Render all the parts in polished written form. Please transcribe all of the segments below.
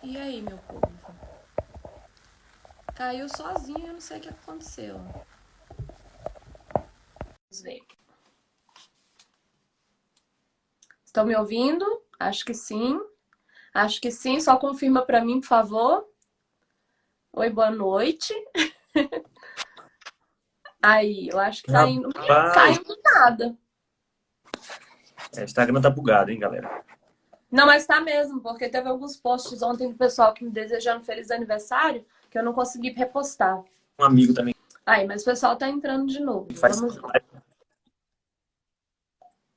E aí, meu povo? Caiu sozinho, eu não sei o que aconteceu. Vamos ver. Estão me ouvindo? Acho que sim. Acho que sim. Só confirma para mim, por favor. Oi, boa noite. Aí, eu acho que tá indo. Rapaz, Caiu do nada. o Instagram tá bugado, hein, galera? Não, mas tá mesmo, porque teve alguns posts ontem do pessoal que me desejando feliz aniversário que eu não consegui repostar. Um amigo também Aí, mas o pessoal tá entrando de novo. que faz. Vamos lá.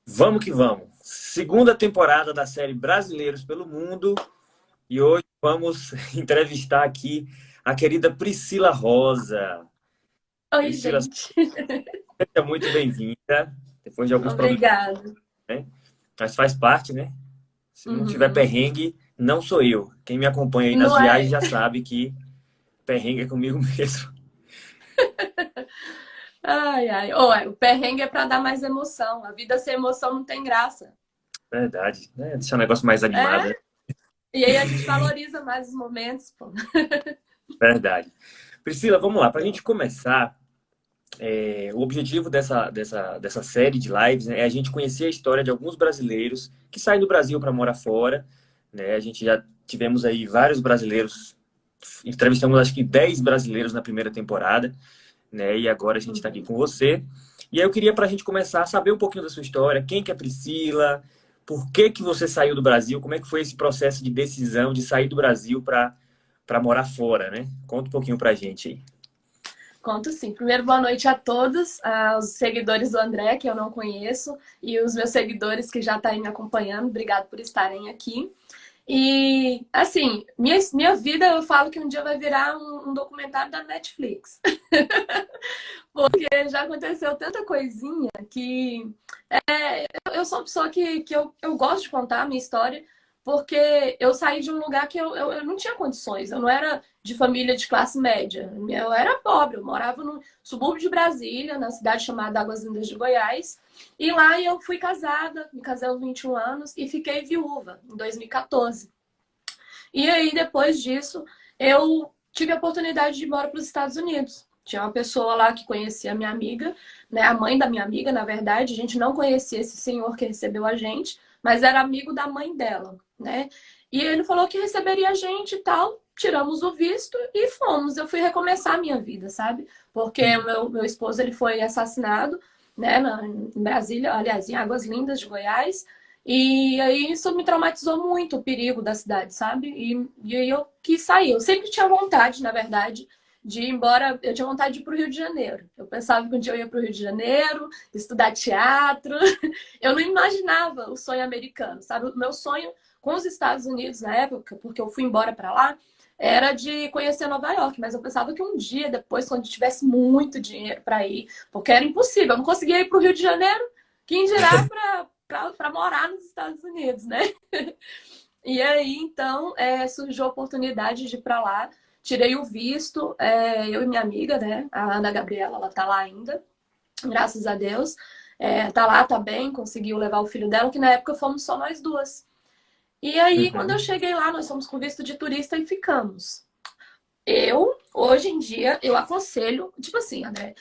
Vamos que vamos. Segunda temporada da série Brasileiros pelo Mundo. E hoje vamos entrevistar aqui a querida Priscila Rosa. Oi, Priscila, gente. seja muito bem-vinda. Depois de alguns problemas, Obrigada. né? Mas faz parte, né? Se não tiver Uhum. perrengue, não sou eu. Quem me acompanha aí nas Não viagens é? já sabe que perrengue é comigo mesmo. Ai, ai. O perrengue é pra dar mais emoção. A vida sem emoção não tem graça. Verdade, né? Deixar um negócio mais animado, né? É? E aí a gente valoriza mais os momentos, pô. Verdade. Priscila, vamos lá. Para a gente começar, o objetivo dessa série de lives, né, é a gente conhecer a história de alguns brasileiros que saem do Brasil para morar fora. Né? A gente já tivemos aí vários brasileiros, entrevistamos acho que 10 brasileiros na primeira temporada, né? E agora a gente está aqui Uhum. com você. E aí eu queria, para a gente começar, saber um pouquinho da sua história, quem que é Priscila, por que que você saiu do Brasil, como é que foi esse processo de decisão de sair do Brasil para morar fora, né? Conta um pouquinho para a gente aí. Conto sim. Primeiro, boa noite a todos, aos seguidores do André, que eu não conheço, e os meus seguidores que já estão aí me acompanhando. Obrigado por estarem aqui. E, assim, minha vida, eu falo que um dia vai virar um documentário da Netflix. Porque já aconteceu tanta coisinha que eu sou uma pessoa que eu gosto de contar a minha história, porque eu saí de um lugar que eu não tinha condições. Eu não era de família de classe média. Eu era pobre. Eu morava no subúrbio de Brasília, na cidade chamada Águas Lindas de Goiás. E lá eu fui casada, me casei aos 21 anos e fiquei viúva em 2014. E aí, depois disso, eu tive a oportunidade de ir embora para os Estados Unidos. Tinha uma pessoa lá que conhecia a minha amiga, né? A mãe da minha amiga, na verdade. A gente não conhecia esse senhor que recebeu a gente, mas era amigo da mãe dela, né? E ele falou que receberia a gente e tal. Tiramos o visto e fomos. Eu fui recomeçar a minha vida, sabe? Porque o meu esposo ele foi assassinado, né? Em Brasília, aliás, em Águas Lindas de Goiás. E aí isso me traumatizou muito, o perigo da cidade, sabe? E aí eu quis sair. Eu sempre tinha vontade, na verdade, de ir embora. Eu tinha vontade de ir para o Rio de Janeiro. Eu pensava que um dia eu ia para o Rio de Janeiro, estudar teatro. Eu não imaginava o sonho americano, sabe? O meu sonho com os Estados Unidos na época, porque eu fui embora para lá, era de conhecer Nova York. Mas eu pensava que um dia depois, quando eu tivesse muito dinheiro para ir, porque era impossível, eu não conseguia ir para o Rio de Janeiro, quem dirá para morar nos Estados Unidos, né? E aí, então, surgiu a oportunidade de ir para lá. Tirei o visto, eu e minha amiga, né? A Ana Gabriela, ela tá lá ainda, graças a Deus. Tá lá, tá bem, conseguiu levar o filho dela, que na época fomos só nós duas. E aí, quando eu Uhum. cheguei lá, nós fomos com visto de turista e ficamos. Hoje em dia, eu aconselho, tipo assim, André,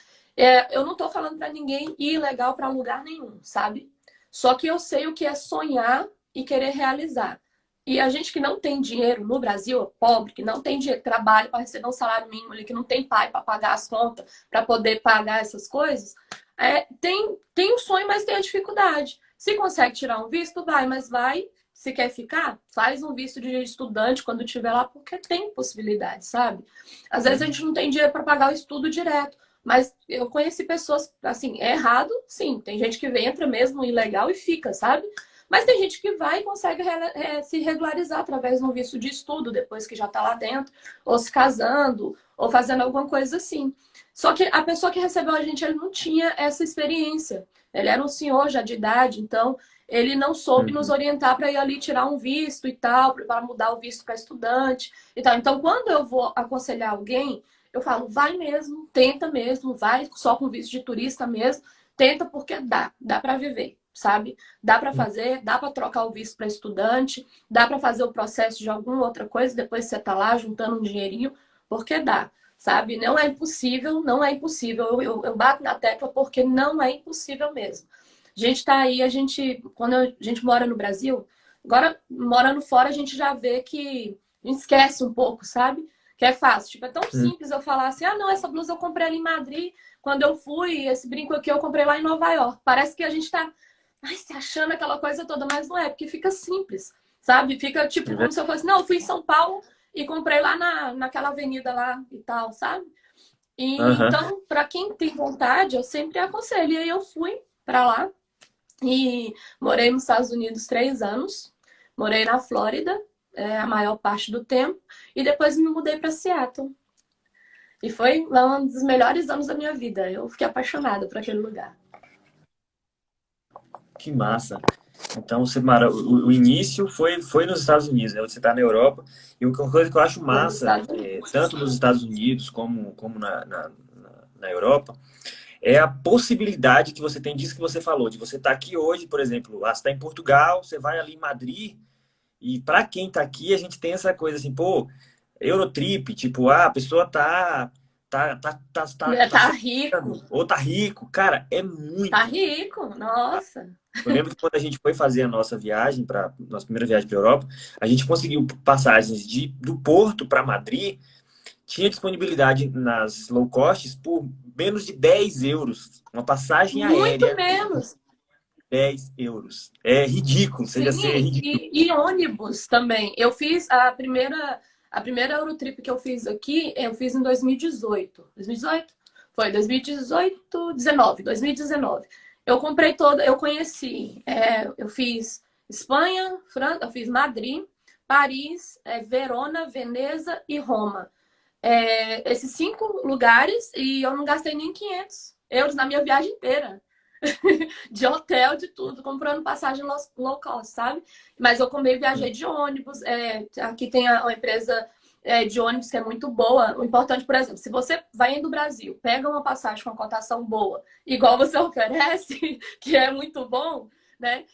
eu não tô falando pra ninguém ir legal pra lugar nenhum, sabe? Só que eu sei o que é sonhar e querer realizar. E a gente que não tem dinheiro no Brasil, é pobre, que não tem dinheiro, trabalho para receber um salário mínimo ali, que não tem pai para pagar as contas, para poder pagar essas coisas, tem um sonho, mas tem a dificuldade. Se consegue tirar um visto, vai, mas vai. Se quer ficar, faz um visto de estudante quando estiver lá, porque tem possibilidade, sabe? Às vezes a Uhum. gente não tem dinheiro para pagar o estudo direto, mas eu conheci pessoas, assim, é errado, sim. Tem gente que entra mesmo ilegal e fica, sabe? Mas tem gente que vai e consegue se regularizar através de um visto de estudo, depois que já está lá dentro, ou se casando, ou fazendo alguma coisa assim. Só que a pessoa que recebeu a gente, ele não tinha essa experiência. Ele era um senhor já de idade, então ele não soube nos Uhum. orientar para ir ali tirar um visto e tal, para mudar o visto para estudante e tal. Então, quando eu vou aconselhar alguém, eu falo, vai mesmo, tenta mesmo, vai só com visto de turista mesmo, tenta porque dá para viver, sabe? Dá para fazer, dá para trocar o visto para estudante, dá para fazer o processo de alguma outra coisa, depois você tá lá juntando um dinheirinho, porque dá, sabe? Não é impossível, não é impossível. Eu bato na tecla porque não é impossível mesmo. A gente tá aí, quando a gente mora no Brasil, agora morando fora, a gente já vê que a gente esquece um pouco, sabe? Que é fácil. Tipo, é tão Hum. simples eu falar assim, ah, não, essa blusa eu comprei ali em Madrid, quando eu fui, esse brinco aqui eu comprei lá em Nova York. Parece que a gente tá, ai, se achando aquela coisa toda, mas não é, porque fica simples, sabe? Fica tipo como se eu fosse, não, eu fui em São Paulo e comprei lá naquela avenida lá e tal, sabe? E Aham. então, para quem tem vontade, eu sempre aconselho. E aí eu fui para lá e morei nos Estados Unidos 3 anos. Morei na Flórida, a maior parte do tempo, e depois me mudei para Seattle. E foi um dos melhores anos da minha vida. Eu fiquei apaixonada por aquele lugar. Que massa. Então, o início foi nos Estados Unidos, né? Você está na Europa. E uma coisa que eu acho Foi nos massa, Estados Unidos. tanto nos Estados Unidos como na Europa, é a possibilidade que você tem disso que você falou, de você estar aqui hoje, por exemplo, você está em Portugal, você vai ali em Madrid, e para quem está aqui, a gente tem essa coisa assim, pô, Eurotrip, tipo, a pessoa tá Tá rico. sofrendo, ou tá rico. Cara, é Tá muito. rico. Nossa. Eu lembro que quando a gente foi fazer a nossa viagem, para nossa primeira viagem para Europa, a gente conseguiu passagens do Porto para Madrid, tinha disponibilidade nas low costs por menos de 10 euros. Uma passagem Muito aérea, menos. 10 euros. É ridículo, chega a ser Sim, ridículo. e ônibus também. Eu fiz a primeira Eurotrip que eu fiz aqui, eu fiz em 2018. 2018? Foi 2018, 19, 2019. Eu comprei toda, eu conheci, eu fiz Espanha, França, eu fiz Madrid, Paris, Verona, Veneza e Roma. Esses 5 lugares e eu não gastei nem 500 euros na minha viagem inteira. De hotel, de tudo, comprando passagem low cost, sabe? Mas eu também viajei de ônibus. Aqui tem uma empresa de ônibus que é muito boa. O importante, por exemplo, se você vai indo do Brasil, pega uma passagem com uma cotação boa, igual você oferece, que é muito bom, né?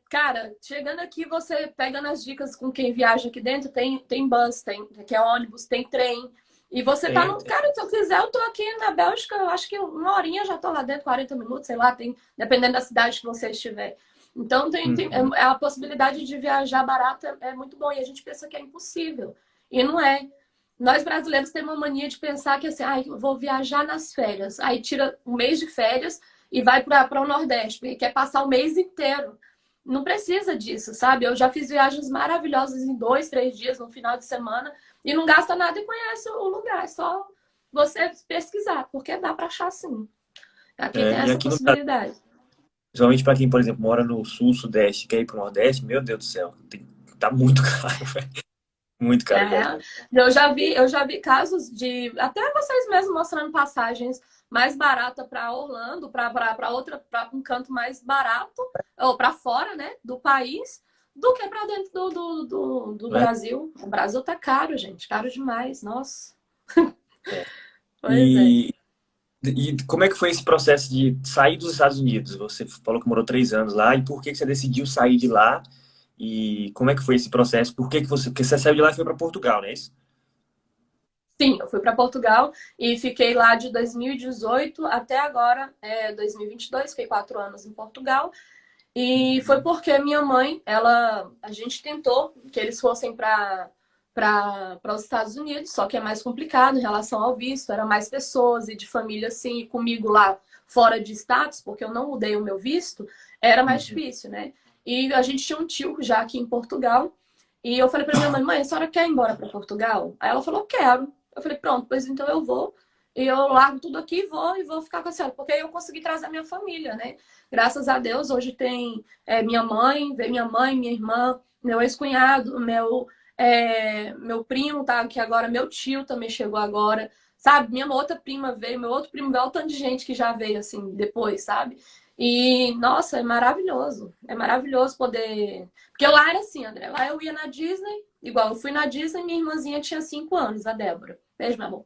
Cara, chegando aqui, você pega nas dicas com quem viaja aqui dentro, tem bus, que é ônibus, tem trem. E você tá Tem, no. tem. Cara, se eu quiser, eu tô aqui na Bélgica, eu acho que 1 horinha já tô lá dentro, 40 minutos, sei lá, dependendo da cidade que você estiver. Então, Uhum. a possibilidade de viajar barata é muito bom. E a gente pensa que é impossível. E não é. Nós brasileiros temos uma mania de pensar que assim, eu vou viajar nas férias. Aí tira um mês de férias e vai para o Nordeste, porque quer passar o mês inteiro. Não precisa disso, sabe? Eu já fiz viagens maravilhosas em 2, 3 dias, no final de semana, e não gasta nada e conhece o lugar. É só você pesquisar, porque dá para achar sim. Aqui tem E essa aqui no Brasil, possibilidade. principalmente para quem, por exemplo, mora no sul, sudeste, quer ir para o Nordeste, meu Deus do céu, tá muito caro, velho. Muito caro mesmo. É, eu já vi casos de até vocês mesmos mostrando passagens mais barata para Orlando, para outra, para um canto mais barato, ou para fora, né, do país, do que para dentro do Né? Brasil. O Brasil tá caro, gente, caro demais. Nossa. É. Pois é. E, e como é que foi esse processo de sair dos Estados Unidos? Você falou que morou 3 anos lá, e por que que você decidiu sair de lá? E como é que foi esse processo? Porque você saiu de lá e foi para Portugal, não é isso? Sim, eu fui para Portugal e fiquei lá de 2018 até agora, 2022, fiquei 4 anos em Portugal. E foi porque minha mãe, a gente tentou que eles fossem para os Estados Unidos, só que é mais complicado em relação ao visto, era mais pessoas e de família assim, e comigo lá fora de status, porque eu não mudei o meu visto, era mais Uhum. difícil, né? E a gente tinha um tio já aqui em Portugal, e eu falei para minha mãe, mãe, a senhora quer ir embora para Portugal? Aí ela falou, quero. Eu falei, pronto, pois então eu vou. E eu largo tudo aqui e vou ficar com a senhora, porque aí eu consegui trazer a minha família, né? Graças a Deus, hoje tem minha mãe, minha irmã, meu ex-cunhado, meu primo, tá? Que agora meu tio também chegou agora, sabe? Minha outra prima veio, meu outro primo veio, olha o tanto de gente que já veio assim depois, sabe? E, nossa, é maravilhoso. É maravilhoso poder. Porque lá era assim, André. Lá eu ia na Disney, igual eu fui na Disney, minha irmãzinha tinha 5 anos, a Débora. Beijo, meu amor.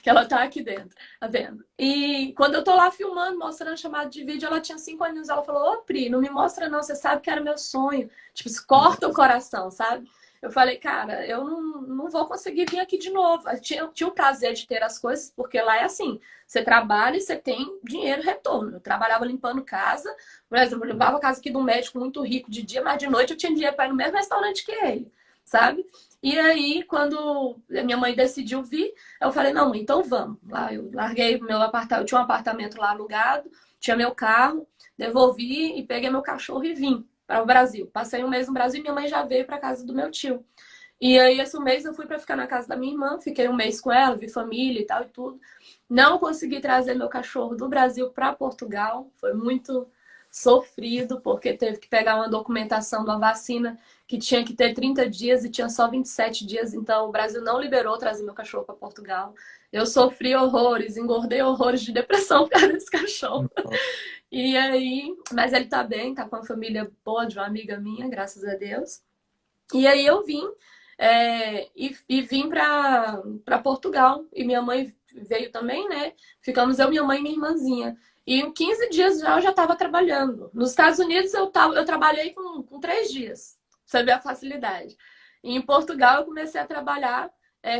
Que ela tá aqui dentro, tá vendo? E quando eu tô lá filmando, mostrando chamada de vídeo, ela tinha 5 aninhos. Ela falou: Ô, Pri, não me mostra, não. Você sabe que era meu sonho. Tipo, isso corta o coração, sabe? Eu falei, cara, eu não vou conseguir vir aqui de novo. Eu tinha o prazer de ter as coisas, porque lá é assim: você trabalha e você tem dinheiro retorno. Eu trabalhava limpando casa, por exemplo, eu levava a casa aqui de um médico muito rico de dia, mas de noite eu tinha dinheiro para ir no mesmo restaurante que ele, sabe? E aí, quando a minha mãe decidiu vir, eu falei, não, mãe, então vamos. Lá eu larguei meu apartamento, eu tinha um apartamento lá alugado, tinha meu carro, devolvi e peguei meu cachorro e vim para o Brasil. Passei um mês no Brasil e minha mãe já veio para casa do meu tio. E aí, esse mês eu fui para ficar na casa da minha irmã, fiquei um mês com ela, vi família e tal e tudo. Não consegui trazer meu cachorro do Brasil para Portugal, foi muito sofrido, porque teve que pegar uma documentação da vacina que tinha que ter 30 dias e tinha só 27 dias, então o Brasil não liberou trazer meu cachorro para Portugal. Eu sofri horrores, engordei horrores de depressão por causa desse cachorro. E aí, mas ele tá bem, tá com uma família boa de uma amiga minha, graças a Deus. E aí eu vim e vim para Portugal. E minha mãe veio também, né? Ficamos eu, minha mãe e minha irmãzinha. E em 15 dias já eu já estava trabalhando. Nos Estados Unidos eu trabalhei com 3 dias. Você vê a facilidade. E em Portugal eu comecei a trabalhar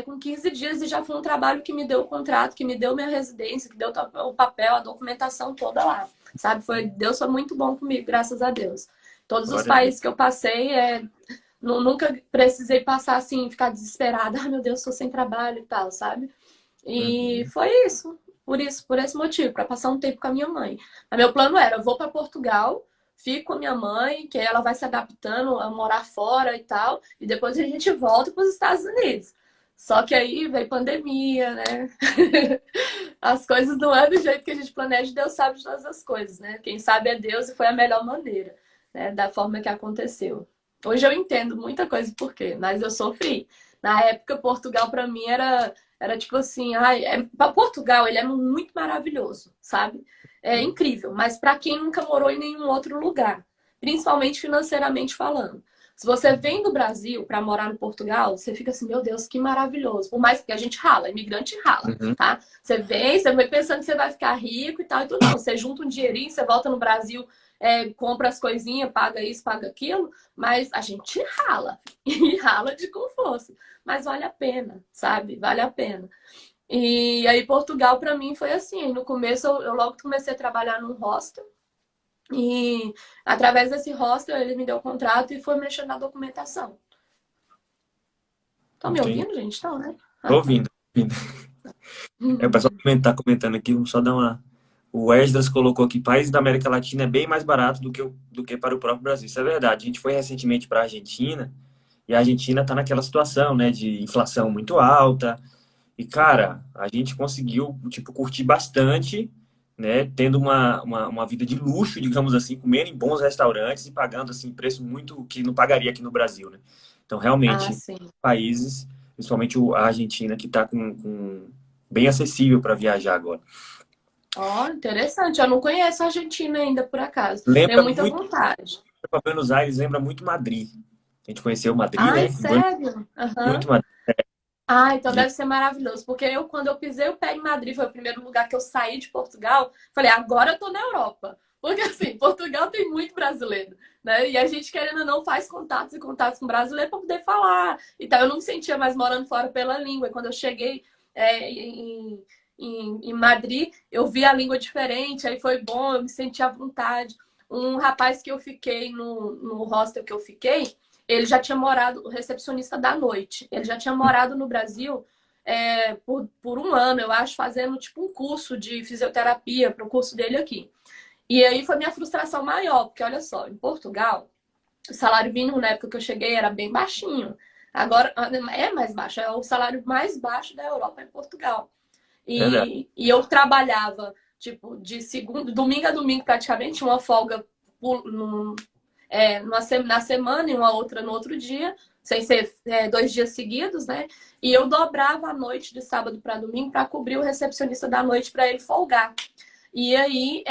com 15 dias e já foi um trabalho que me deu o contrato, que me deu minha residência, que deu o papel, a documentação toda lá. Sabe? Deus foi muito bom comigo, graças a Deus. Todos os Glória a Deus. países que eu passei, nunca precisei passar assim, ficar desesperada. Ai, meu Deus, estou sem trabalho e tal, sabe? E Uhum. foi isso. Por esse motivo, para passar um tempo com a minha mãe. Mas meu plano era, eu vou para Portugal, fico com a minha mãe, que ela vai se adaptando a morar fora e tal, e depois a gente volta para os Estados Unidos. Só que aí veio pandemia, né? As coisas não é do jeito que a gente planeja, Deus sabe de todas as coisas, né? Quem sabe é Deus e foi a melhor maneira, né? Da forma que aconteceu. Hoje eu entendo muita coisa por quê, mas eu sofri. Na época, Portugal para mim era tipo assim, ai, Portugal ele é muito maravilhoso, sabe? É incrível, mas para quem nunca morou em nenhum outro lugar, principalmente financeiramente falando. Se você vem do Brasil para morar no Portugal, você fica assim, meu Deus, que maravilhoso. Por mais que a gente rala, imigrante rala, Uhum. tá? Você vai pensando que você vai ficar rico e tal, e tudo não. Você junta um dinheirinho, você volta no Brasil, compra as coisinhas, paga isso, paga aquilo, mas a gente rala. E rala de com força. Mas vale a pena, sabe? Vale a pena. E aí, Portugal, para mim, foi assim. No começo, eu logo comecei a trabalhar num hostel. E através desse hostel, ele me deu o contrato e foi mexendo na documentação. Estão me Entendi. ouvindo, gente? Estão, né? Tô Ah, tá. ouvindo. Ouvindo. O pessoal tá comentando aqui, vamos só dar uma. O Esdras colocou aqui, países da América Latina é bem mais barato do que para o próprio Brasil. Isso é verdade. A gente foi recentemente para a Argentina e a Argentina está naquela situação, né, de inflação muito alta. E, cara, a gente conseguiu, tipo, curtir bastante, né, tendo uma vida de luxo, digamos assim, comendo em bons restaurantes e pagando, assim, preço muito que não pagaria aqui no Brasil, né? Então, Ah, realmente, sim. países, principalmente a Argentina, que está com bem acessível para viajar agora. Ó, interessante. Eu não conheço a Argentina ainda, por acaso. Tenho Lembra muita muito, vontade. para Buenos Aires, lembra muito Madrid. A gente conheceu Madrid, Ai, né? sério? Aham. Muito Madrid. Ah, então deve ser maravilhoso. Porque quando eu pisei o pé em Madrid, foi o primeiro lugar que eu saí de Portugal, falei, agora eu tô na Europa. Porque assim, Portugal tem muito brasileiro, né? E a gente, querendo ou não, faz contatos e contatos com brasileiro para poder falar. Então eu não me sentia mais morando fora pela língua. E quando eu cheguei em Madrid, eu vi a língua diferente, aí foi bom, eu me senti à vontade. Um rapaz que eu fiquei no hostel que eu fiquei, ele já tinha morado, o recepcionista da noite, ele já tinha morado no Brasil por um ano, eu acho, fazendo tipo um curso de fisioterapia para o curso dele aqui. E aí foi minha frustração maior, porque olha só, em Portugal, o salário mínimo na época que eu cheguei era bem baixinho. Agora é mais baixo, é o salário mais baixo da Europa em Portugal. Verdade. E eu trabalhava, tipo, de segundo, domingo a domingo praticamente, uma folga na semana e uma outra no outro dia, sem ser 2 dias seguidos, né? E eu dobrava a noite de sábado para domingo para cobrir o recepcionista da noite para ele folgar. E aí,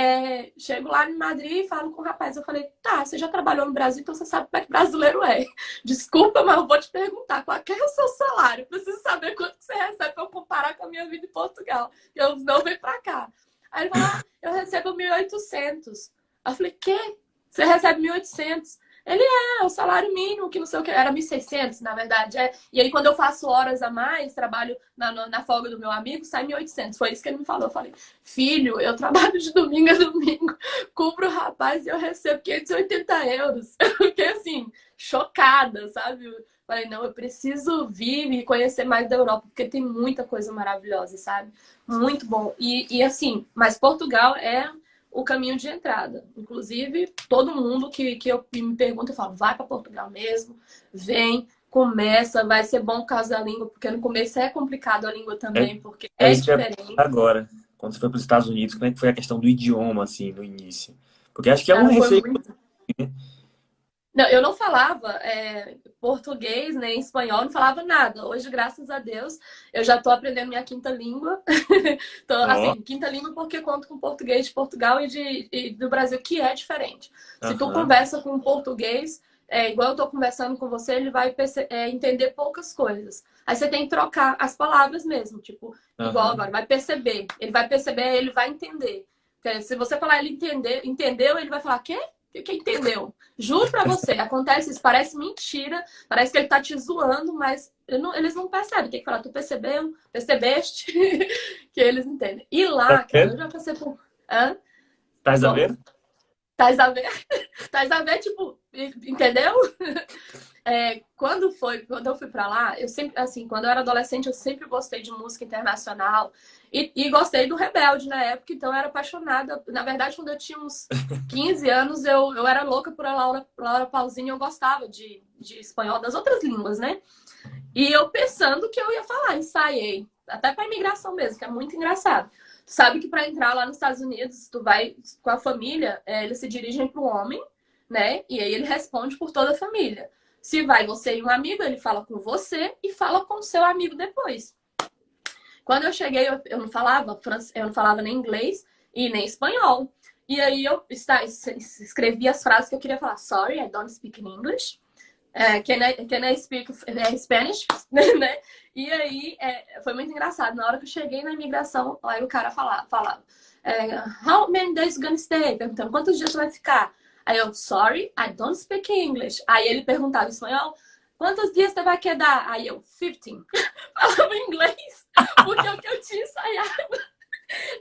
chego lá em Madrid e falo com o rapaz. Eu falei, tá, você já trabalhou no Brasil, então você sabe como é que brasileiro é. Desculpa, mas eu vou te perguntar, qual é o seu salário? Preciso saber quanto que você recebe para eu comparar com a minha vida em Portugal. Eu não venho para cá. Aí ele falou, eu recebo 1.800. Aí eu falei, quê? Você recebe 1.800? Ele o salário mínimo, que não sei o que, era 1.600, na verdade. E aí, quando eu faço horas a mais, trabalho na folga do meu amigo, sai 1.800. Foi isso que ele me falou. Eu falei, filho, eu trabalho de domingo a domingo, cubro o rapaz e eu recebo 580 euros. Eu fiquei assim, chocada, sabe? Eu falei, não, eu preciso vir e conhecer mais da Europa, porque tem muita coisa maravilhosa, sabe? Muito bom. E assim, mas Portugal é o caminho de entrada. Inclusive, todo mundo que me pergunta, eu falo, vai para Portugal mesmo, vem, começa, vai ser bom por causa da língua, porque no começo é complicado a língua É, também, porque é é isso que eu ia diferente. perguntar agora. Quando você foi para os Estados Unidos, como é que foi a questão do idioma, assim, no início? Porque acho que é um Foi receio. muito. Não, eu não falava português nem espanhol, não falava nada. Hoje, graças a Deus, eu já estou aprendendo minha quinta língua. Então, Ó, assim, quinta língua porque conto com português de Portugal e do Brasil, que é diferente. Se tu aham, conversa com um português, igual eu estou conversando com você, ele vai entender poucas coisas. Aí você tem que trocar as palavras mesmo, tipo, igual aham. agora, vai perceber. Ele vai perceber, ele vai entender. Se você falar ele entendeu, ele vai falar, quê? Que entendeu? Juro pra você, acontece isso, parece mentira, parece que ele tá te zoando, mas eles não percebem. Tem que falar, tu percebeu? Percebeste? Que eles entendem. E Tá lá, cara, eu vendo? já passei por. Hã? Tá Como? vendo? Tais a ver? Tais a ver, tipo, entendeu? Quando eu fui pra lá, eu sempre, assim, quando eu era adolescente, eu sempre gostei de música internacional e gostei do Rebelde na época, então eu era apaixonada. Na verdade, quando eu tinha uns 15 anos, eu era louca por Laura Pausini, eu gostava de espanhol, das outras línguas, né? E eu pensando que eu ia falar, ensaiei, até pra imigração mesmo, que é muito engraçado. Tu sabe que para entrar lá nos Estados Unidos, tu vai com a família, eles se dirigem para o homem, né? E aí ele responde por toda a família. Se vai você e um amigo, ele fala com você e fala com o seu amigo depois. Quando eu cheguei, eu não falava eu não falava nem inglês e nem espanhol. E aí eu escrevi as frases que eu queria falar. Sorry, I don't speak English. Can I speak Spanish? Né? E aí foi muito engraçado. Na hora que eu cheguei na imigração, aí o cara falava How many days you gonna stay? Perguntando quantos dias você vai ficar. Aí eu, sorry, I don't speak English. Aí ele perguntava em espanhol, quantos dias você vai quedar? Aí eu, 15. Falava inglês, porque o que eu tinha ensaiado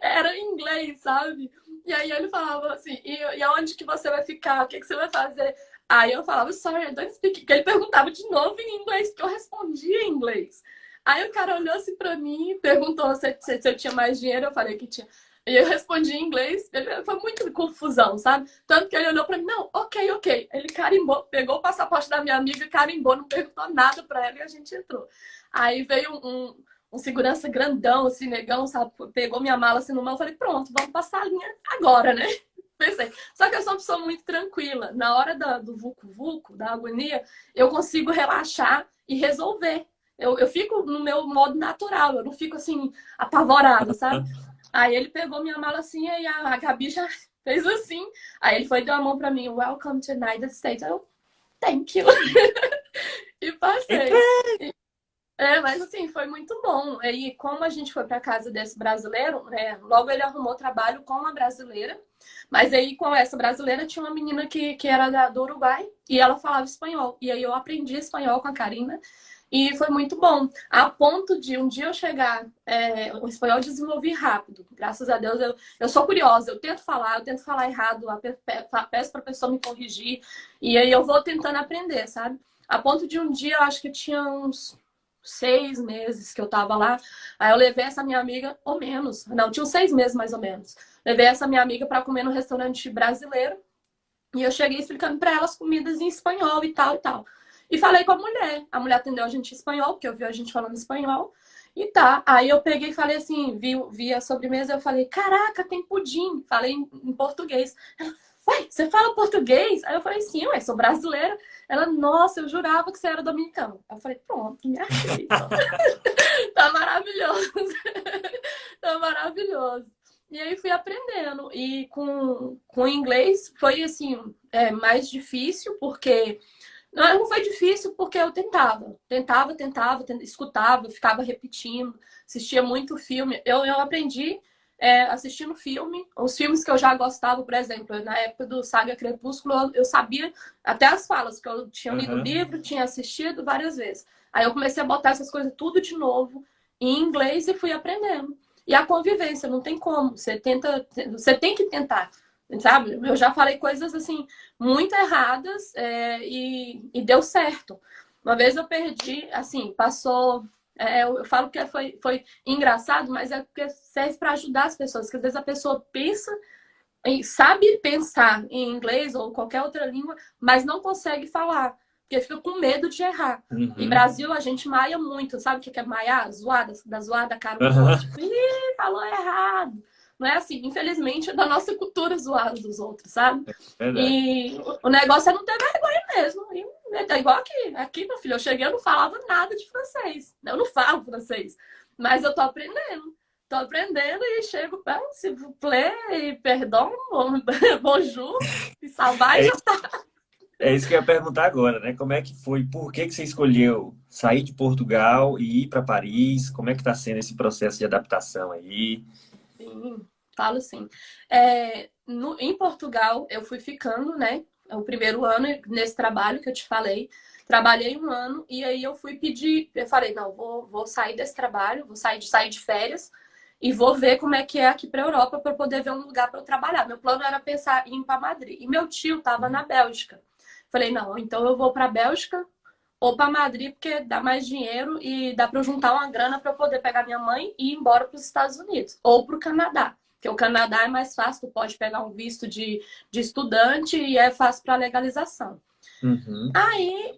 era inglês, sabe? E aí ele falava assim, e aonde que você vai ficar? O que você vai fazer? Aí eu falava, sorry, I don't speak. Porque ele perguntava de novo em inglês, porque eu respondia em inglês. Aí o cara olhou assim pra mim, perguntou se eu tinha mais dinheiro, eu falei que tinha. E eu respondi em inglês, foi muito confusão, sabe? Tanto que ele olhou pra mim, não, ok, ok. Ele carimbou, pegou o passaporte da minha amiga, carimbou, não perguntou nada pra ela e a gente entrou. Aí veio um segurança grandão, assim, negão, sabe? Pegou minha mala assim no mão, eu falei, pronto, vamos passar a linha agora, né? Pensei. Só que eu sou uma pessoa muito tranquila. Na hora do vucu-vucu, da agonia, eu consigo relaxar e resolver. Eu fico no meu modo natural, eu não fico assim, apavorada, sabe? Aí ele pegou minha mala assim, aí a Gabi já fez assim. Aí ele foi e deu a mão pra mim, Welcome to United States. Eu, thank you. E passei. Mas assim, foi muito bom. Aí, como a gente foi para casa desse brasileiro, logo ele arrumou trabalho com uma brasileira. Mas aí, com essa brasileira, tinha uma menina que era do Uruguai e ela falava espanhol. E aí eu aprendi espanhol com a Karina e foi muito bom. A ponto de um dia eu chegar, o espanhol eu desenvolvi rápido. Graças a Deus, eu sou curiosa, eu tento falar errado, peço para a pessoa me corrigir. E aí eu vou tentando aprender, sabe? A ponto de um dia, eu acho que tinha uns 6 meses que eu tava lá. Aí eu levei essa minha amiga, ou menos. Não, tinha uns 6 meses mais ou menos. Levei essa minha amiga para comer no restaurante brasileiro. E eu cheguei explicando para ela as comidas em espanhol e tal e tal. E falei com a mulher. A mulher atendeu a gente em espanhol, porque eu vi a gente falando espanhol. E tá. Aí eu peguei e falei assim, vi a sobremesa, eu falei, caraca, tem pudim. Falei em português. Ela, ué, você fala português? Aí eu falei, sim, ué, sou brasileira. Ela, nossa, eu jurava que você era dominicano. Aí eu falei, pronto, me achei. Tá maravilhoso. Tá maravilhoso. E aí fui aprendendo. E com inglês foi assim, mais difícil, porque. Não foi difícil porque eu escutava, ficava repetindo, assistia muito filme. Eu aprendi assistindo filme. Os filmes que eu já gostava, por exemplo, na época do Saga Crepúsculo, eu sabia até as falas, porque eu tinha lido o Aham. livro, tinha assistido várias vezes. Aí eu comecei a botar essas coisas tudo de novo em inglês e fui aprendendo. E a convivência, não tem como. Você tem que tentar, sabe? Eu já falei coisas assim muito erradas e deu certo. Uma vez eu perdi, assim, passou. Eu falo que foi engraçado, mas é porque serve para ajudar as pessoas. Que às vezes a pessoa pensa, sabe pensar em inglês ou qualquer outra língua, mas não consegue falar, porque fica com medo de errar. E Uhum. Brasil, a gente maia muito, sabe o que é maiar? Zoada, da zoada cara um do outro. Aham. Tipo, ih, falou errado. Não é assim, infelizmente, é da nossa cultura zoar dos outros, sabe? Verdade. E o negócio é não ter vergonha mesmo. E é igual aqui. Aqui, meu filho, eu cheguei, eu não falava nada de francês. Eu não falo francês. Mas eu tô aprendendo. Tô aprendendo e chego, s'il vous plaît, e perdão, bonjour, e salvar e É, já tá. é isso que eu ia perguntar agora, né? Como é que foi? Por que que você escolheu sair de Portugal e ir para Paris? Como é que está sendo esse processo de adaptação aí? Sim, falo sim. Em Portugal, eu fui ficando, né? O primeiro ano nesse trabalho que eu te falei. Trabalhei um ano e aí eu fui pedir. Eu falei, não, vou sair desse trabalho, vou sair de férias e vou ver como é que é aqui para Europa para poder ver um lugar para eu trabalhar. Meu plano era pensar em ir para Madrid. E meu tio estava na Bélgica. Falei, não, então eu vou para a Bélgica ou para Madrid, porque dá mais dinheiro e dá para eu juntar uma grana para eu poder pegar minha mãe e ir embora para os Estados Unidos ou para o Canadá. Porque o Canadá é mais fácil, tu pode pegar um visto de estudante e é fácil para legalização. Uhum. Aí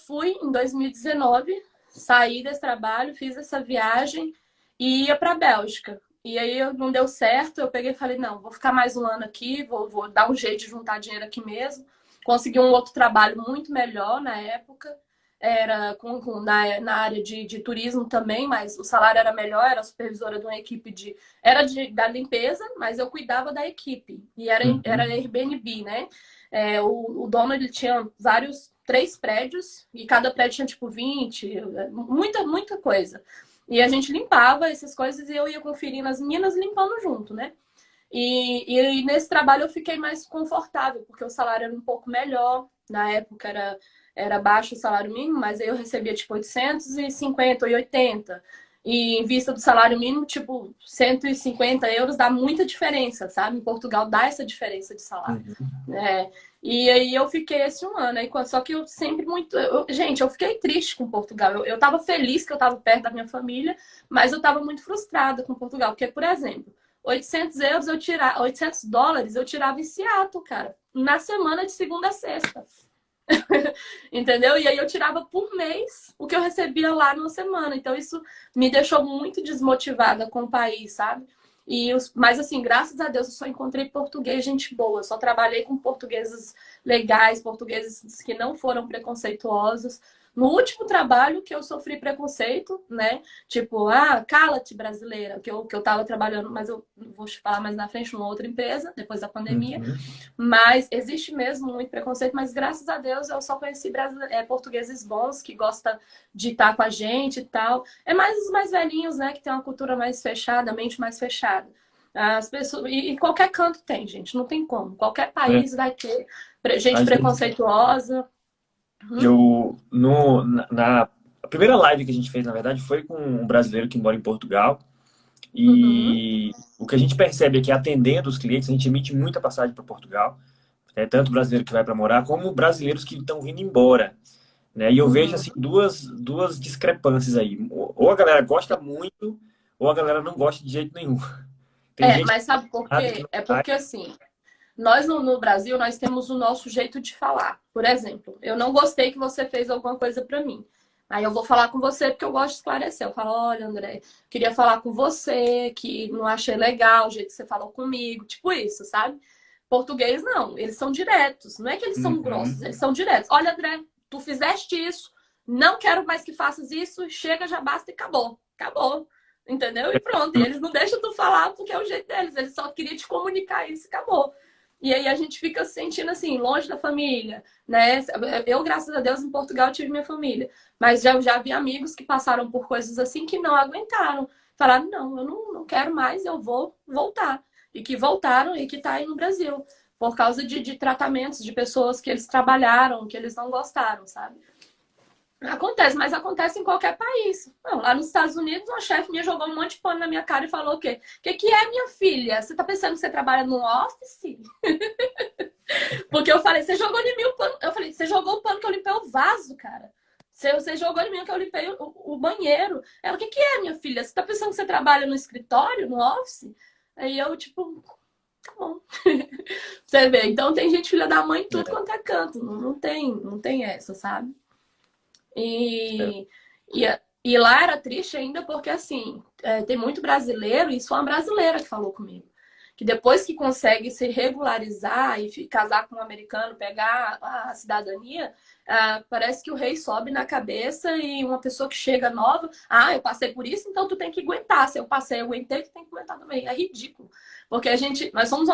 fui em 2019, saí desse trabalho, fiz essa viagem e ia para a Bélgica. E aí não deu certo, eu peguei e falei, não, vou ficar mais um ano aqui, vou dar um jeito de juntar dinheiro aqui mesmo. Consegui um outro trabalho muito melhor na época, era na área de turismo também, mas o salário era melhor, era supervisora de uma equipe da limpeza, mas eu cuidava da equipe. E era Uhum. Airbnb, né? O dono ele tinha três prédios, e cada prédio tinha tipo 20, muita coisa. E a gente limpava essas coisas e eu ia conferindo as meninas limpando junto, né? E nesse trabalho eu fiquei mais confortável, porque o salário era um pouco melhor. Na época era baixo o salário mínimo, mas aí eu recebia tipo 850 e 80. E em vista do salário mínimo, tipo, 150 euros dá muita diferença, sabe? Em Portugal dá essa diferença de salário. Uhum. E aí eu fiquei esse um ano. Só que eu sempre muito. Gente, eu fiquei triste com Portugal. Eu tava feliz que eu tava perto da minha família, mas eu tava muito frustrada com Portugal. Porque, por exemplo, 800 euros eu tirava, $800 eu tirava em Seattle, cara. Na semana de segunda a sexta. Entendeu? E aí eu tirava por mês o que eu recebia lá numa semana. Então isso me deixou muito desmotivada com o país, sabe? Mas assim, graças a Deus eu só encontrei português, gente boa. Só trabalhei com portugueses legais, portugueses que não foram preconceituosos. No último trabalho que eu sofri preconceito, né? Tipo, cala-te brasileira, que eu tava trabalhando, mas eu vou te falar mais na frente, numa outra empresa, depois da pandemia. Uhum. Mas existe mesmo muito preconceito, mas graças a Deus eu só conheci portugueses bons que gostam de estar com a gente e tal. É mais os mais velhinhos, né, que tem uma cultura mais fechada, mente mais fechada. As pessoas, e qualquer canto tem, gente, não tem como. Qualquer É, país vai ter gente a gente, preconceituosa. Uhum, eu, no, na a primeira live que a gente fez, na verdade, foi com um brasileiro que mora em Portugal. uhum, E o que a gente percebe é que atendendo os clientes, a gente emite muita passagem para Portugal, tanto brasileiro que vai para morar, como brasileiros que estão vindo embora, né? E eu vejo uhum. assim duas discrepâncias aí. Ou a galera gosta muito, ou a galera não gosta de jeito nenhum. Tem gente Mas sabe por que quê? não É sai. porque assim, nós no Brasil, nós temos o nosso jeito de falar. Por exemplo, eu não gostei que você fez alguma coisa para mim. Aí eu vou falar com você porque eu gosto de esclarecer. Eu falo, olha, André, queria falar com você, que não achei legal o jeito que você falou comigo. Tipo isso, sabe? Português, não. Eles são diretos. Não é que eles são grossos, Uhum. eles são diretos. Olha, André, tu fizeste isso, não quero mais que faças isso, chega, já basta e acabou. Acabou. entendeu? E pronto, e eles não deixam tu falar porque é o jeito deles, eles só queriam te comunicar isso e acabou. E aí a gente fica se sentindo assim, longe da família, né? Eu, graças a Deus, em Portugal tive minha família. Mas já vi amigos que passaram por coisas assim que não aguentaram. Falaram, não, eu não quero mais, eu vou voltar. E que voltaram e que tá aí no Brasil. Por causa de tratamentos de pessoas que eles trabalharam, que eles não gostaram, sabe? Acontece, mas acontece em qualquer país. Não, lá nos Estados Unidos, uma chefe minha jogou um monte de pano na minha cara e falou o quê? O que é, minha filha? Você tá pensando que você trabalha no office? Porque eu falei, você jogou em mim o pano. Eu falei, você jogou o pano que eu limpei o vaso, cara. Você jogou em mim que eu limpei o banheiro. Ela, o que é, minha filha? Você tá pensando que você trabalha no escritório, no office? Aí eu, tipo, tá bom. Você vê, então tem gente filha da mãe em tudo É, quanto é canto. Não tem essa, sabe? é, E, e lá era triste ainda porque, assim, tem muito brasileiro, e isso foi uma brasileira que falou comigo. Que depois que consegue se regularizar e casar com um americano, pegar a cidadania, parece que o rei sobe na cabeça e uma pessoa que chega nova, eu passei por isso, então tu tem que aguentar. Se eu passei, eu aguentei, tu tem que aguentar também. É ridículo. Porque nós somos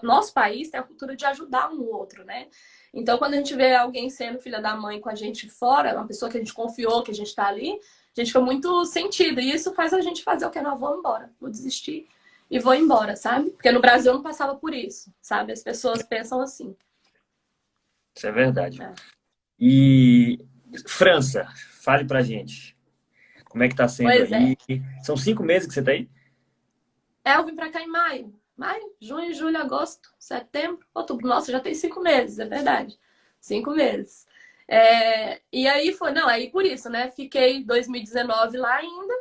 nosso país tem a cultura de ajudar um o outro, né? Então, quando a gente vê alguém sendo filha da mãe com a gente fora, uma pessoa que a gente confiou, que a gente tá ali, a gente fica muito sentido. E isso faz a gente fazer o que? Não, vou embora, vou desistir e vou embora, sabe? Porque no Brasil eu não passava por isso, sabe? As pessoas pensam assim. isso é verdade. É. E França, fale pra gente. Como é que tá sendo Pois é. aí? São 5 meses que você tá aí? Eu vim pra cá em maio. Maio, junho, julho, agosto, setembro, outubro. Nossa, já tem 5 meses, é verdade. 5 meses. E aí foi, não, aí por isso, né? Fiquei 2019 lá ainda.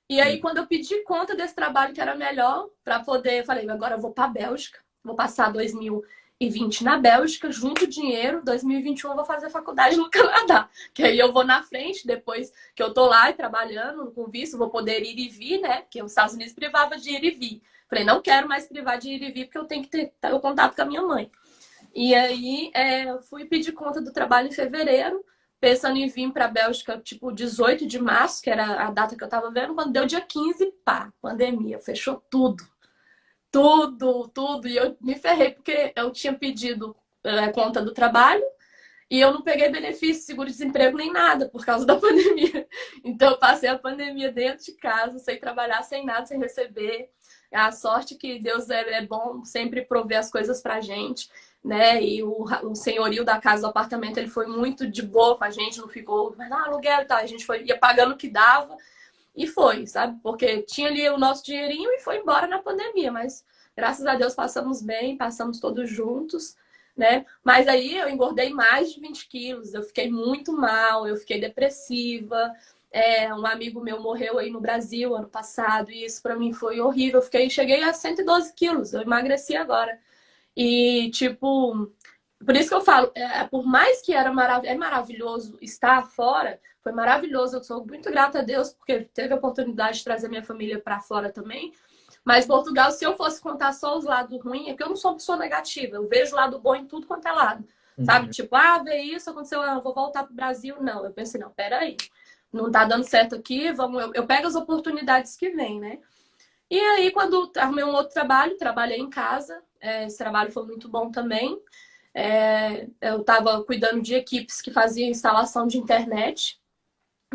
E aí, quando eu pedi conta desse trabalho que era melhor, para poder, falei, agora eu vou para a Bélgica, vou passar 2020 na Bélgica, junto dinheiro, 2021 eu vou fazer faculdade no Canadá. Que aí eu vou na frente, depois que eu tô lá e trabalhando com visto, vou poder ir e vir, né? Porque os Estados Unidos privava de ir e vir. Falei, não quero mais privar de ir e vir, porque eu tenho que ter o contato com a minha mãe. E aí, eu fui pedir conta do trabalho em fevereiro, pensando em vir para a Bélgica, tipo, 18 de março, que era a data que eu estava vendo. Quando deu dia 15, pá, pandemia, fechou tudo. Tudo, tudo. E eu me ferrei, porque eu tinha pedido conta do trabalho e eu não peguei benefício, seguro-desemprego nem nada por causa da pandemia. Então, eu passei a pandemia dentro de casa, sem trabalhar, sem nada, sem receber. A sorte que Deus é bom sempre prover as coisas pra gente, né? E o senhorio da casa, do apartamento, ele foi muito de boa com a gente, não ficou, mas não, aluguel e tal. A gente ia pagando o que dava e foi, sabe? Porque tinha ali o nosso dinheirinho e foi embora na pandemia, mas graças a Deus passamos bem, passamos todos juntos, né? Mas aí eu engordei mais de 20 quilos, eu fiquei muito mal, eu fiquei depressiva. Um amigo meu morreu aí no Brasil ano passado e isso para mim foi horrível. Cheguei a 112 quilos, eu emagreci agora. E, tipo, por isso que eu falo, por mais que é maravilhoso estar fora, foi maravilhoso. Eu sou muito grata a Deus porque teve a oportunidade de trazer minha família para fora também. Mas Portugal, se eu fosse contar só os lados ruins, é que eu não sou uma pessoa negativa. Eu vejo o lado bom em tudo quanto é lado. Sabe? Uhum. Tipo, vê isso, aconteceu, eu vou voltar pro Brasil. Não, eu pensei, não, peraí. Não tá dando certo aqui, eu pego as oportunidades que vêm, né? E aí, quando arrumei um outro trabalho, trabalhei em casa. Esse trabalho foi muito bom também. Eu estava cuidando de equipes que faziam instalação de internet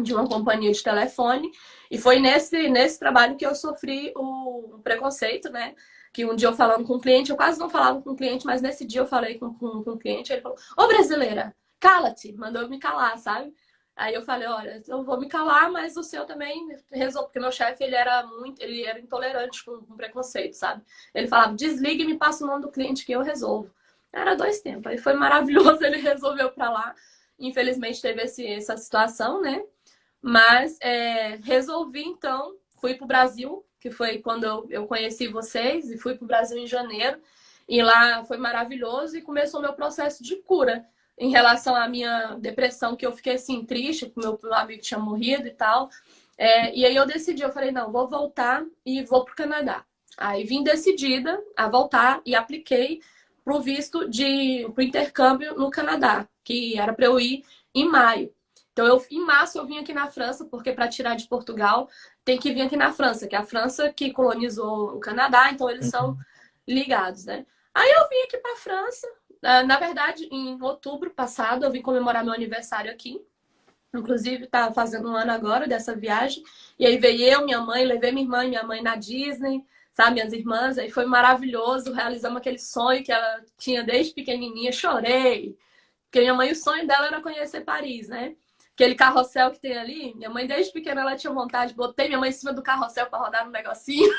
de uma companhia de telefone. E foi nesse trabalho que eu sofri o preconceito, né? Que um dia eu falando com um cliente, eu quase não falava com o cliente, mas nesse dia eu falei com o cliente, ele falou, ô brasileira, cala-te, mandou eu me calar, sabe? Aí eu falei, olha, eu vou me calar, mas o senhor também resolve, porque meu chefe, ele era intolerante com preconceito, sabe? Ele falava, desliga e me passa o nome do cliente que eu resolvo. Era 2 tempos, aí foi maravilhoso, ele resolveu pra lá. Infelizmente teve essa situação, né? Mas resolvi, então, fui para o Brasil, que foi quando eu conheci vocês, e fui para o Brasil em janeiro. E lá foi maravilhoso e começou o meu processo de cura em relação à minha depressão, que eu fiquei assim, triste, porque meu amigo tinha morrido e tal. E aí eu decidi, eu falei, não, vou voltar e vou para o Canadá. Aí vim decidida a voltar e apliquei para o visto para o intercâmbio no Canadá, que era para eu ir em maio. Então, em março eu vim aqui na França, porque para tirar de Portugal tem que vir aqui na França, que é a França que colonizou o Canadá, então eles são Uhum. ligados, né? Aí eu vim aqui para a França. Na verdade, em outubro passado, eu vim comemorar meu aniversário aqui. Inclusive, tá fazendo um ano agora dessa viagem. E aí veio eu, minha mãe, levei minha irmã e minha mãe na Disney, sabe? Minhas irmãs. Aí foi maravilhoso. Realizamos aquele sonho que ela tinha desde pequenininha. Chorei. Porque minha mãe, o sonho dela era conhecer Paris, né? Aquele carrossel que tem ali. Minha mãe, desde pequena, ela tinha vontade. Botei minha mãe em cima do carrossel para rodar no negocinho.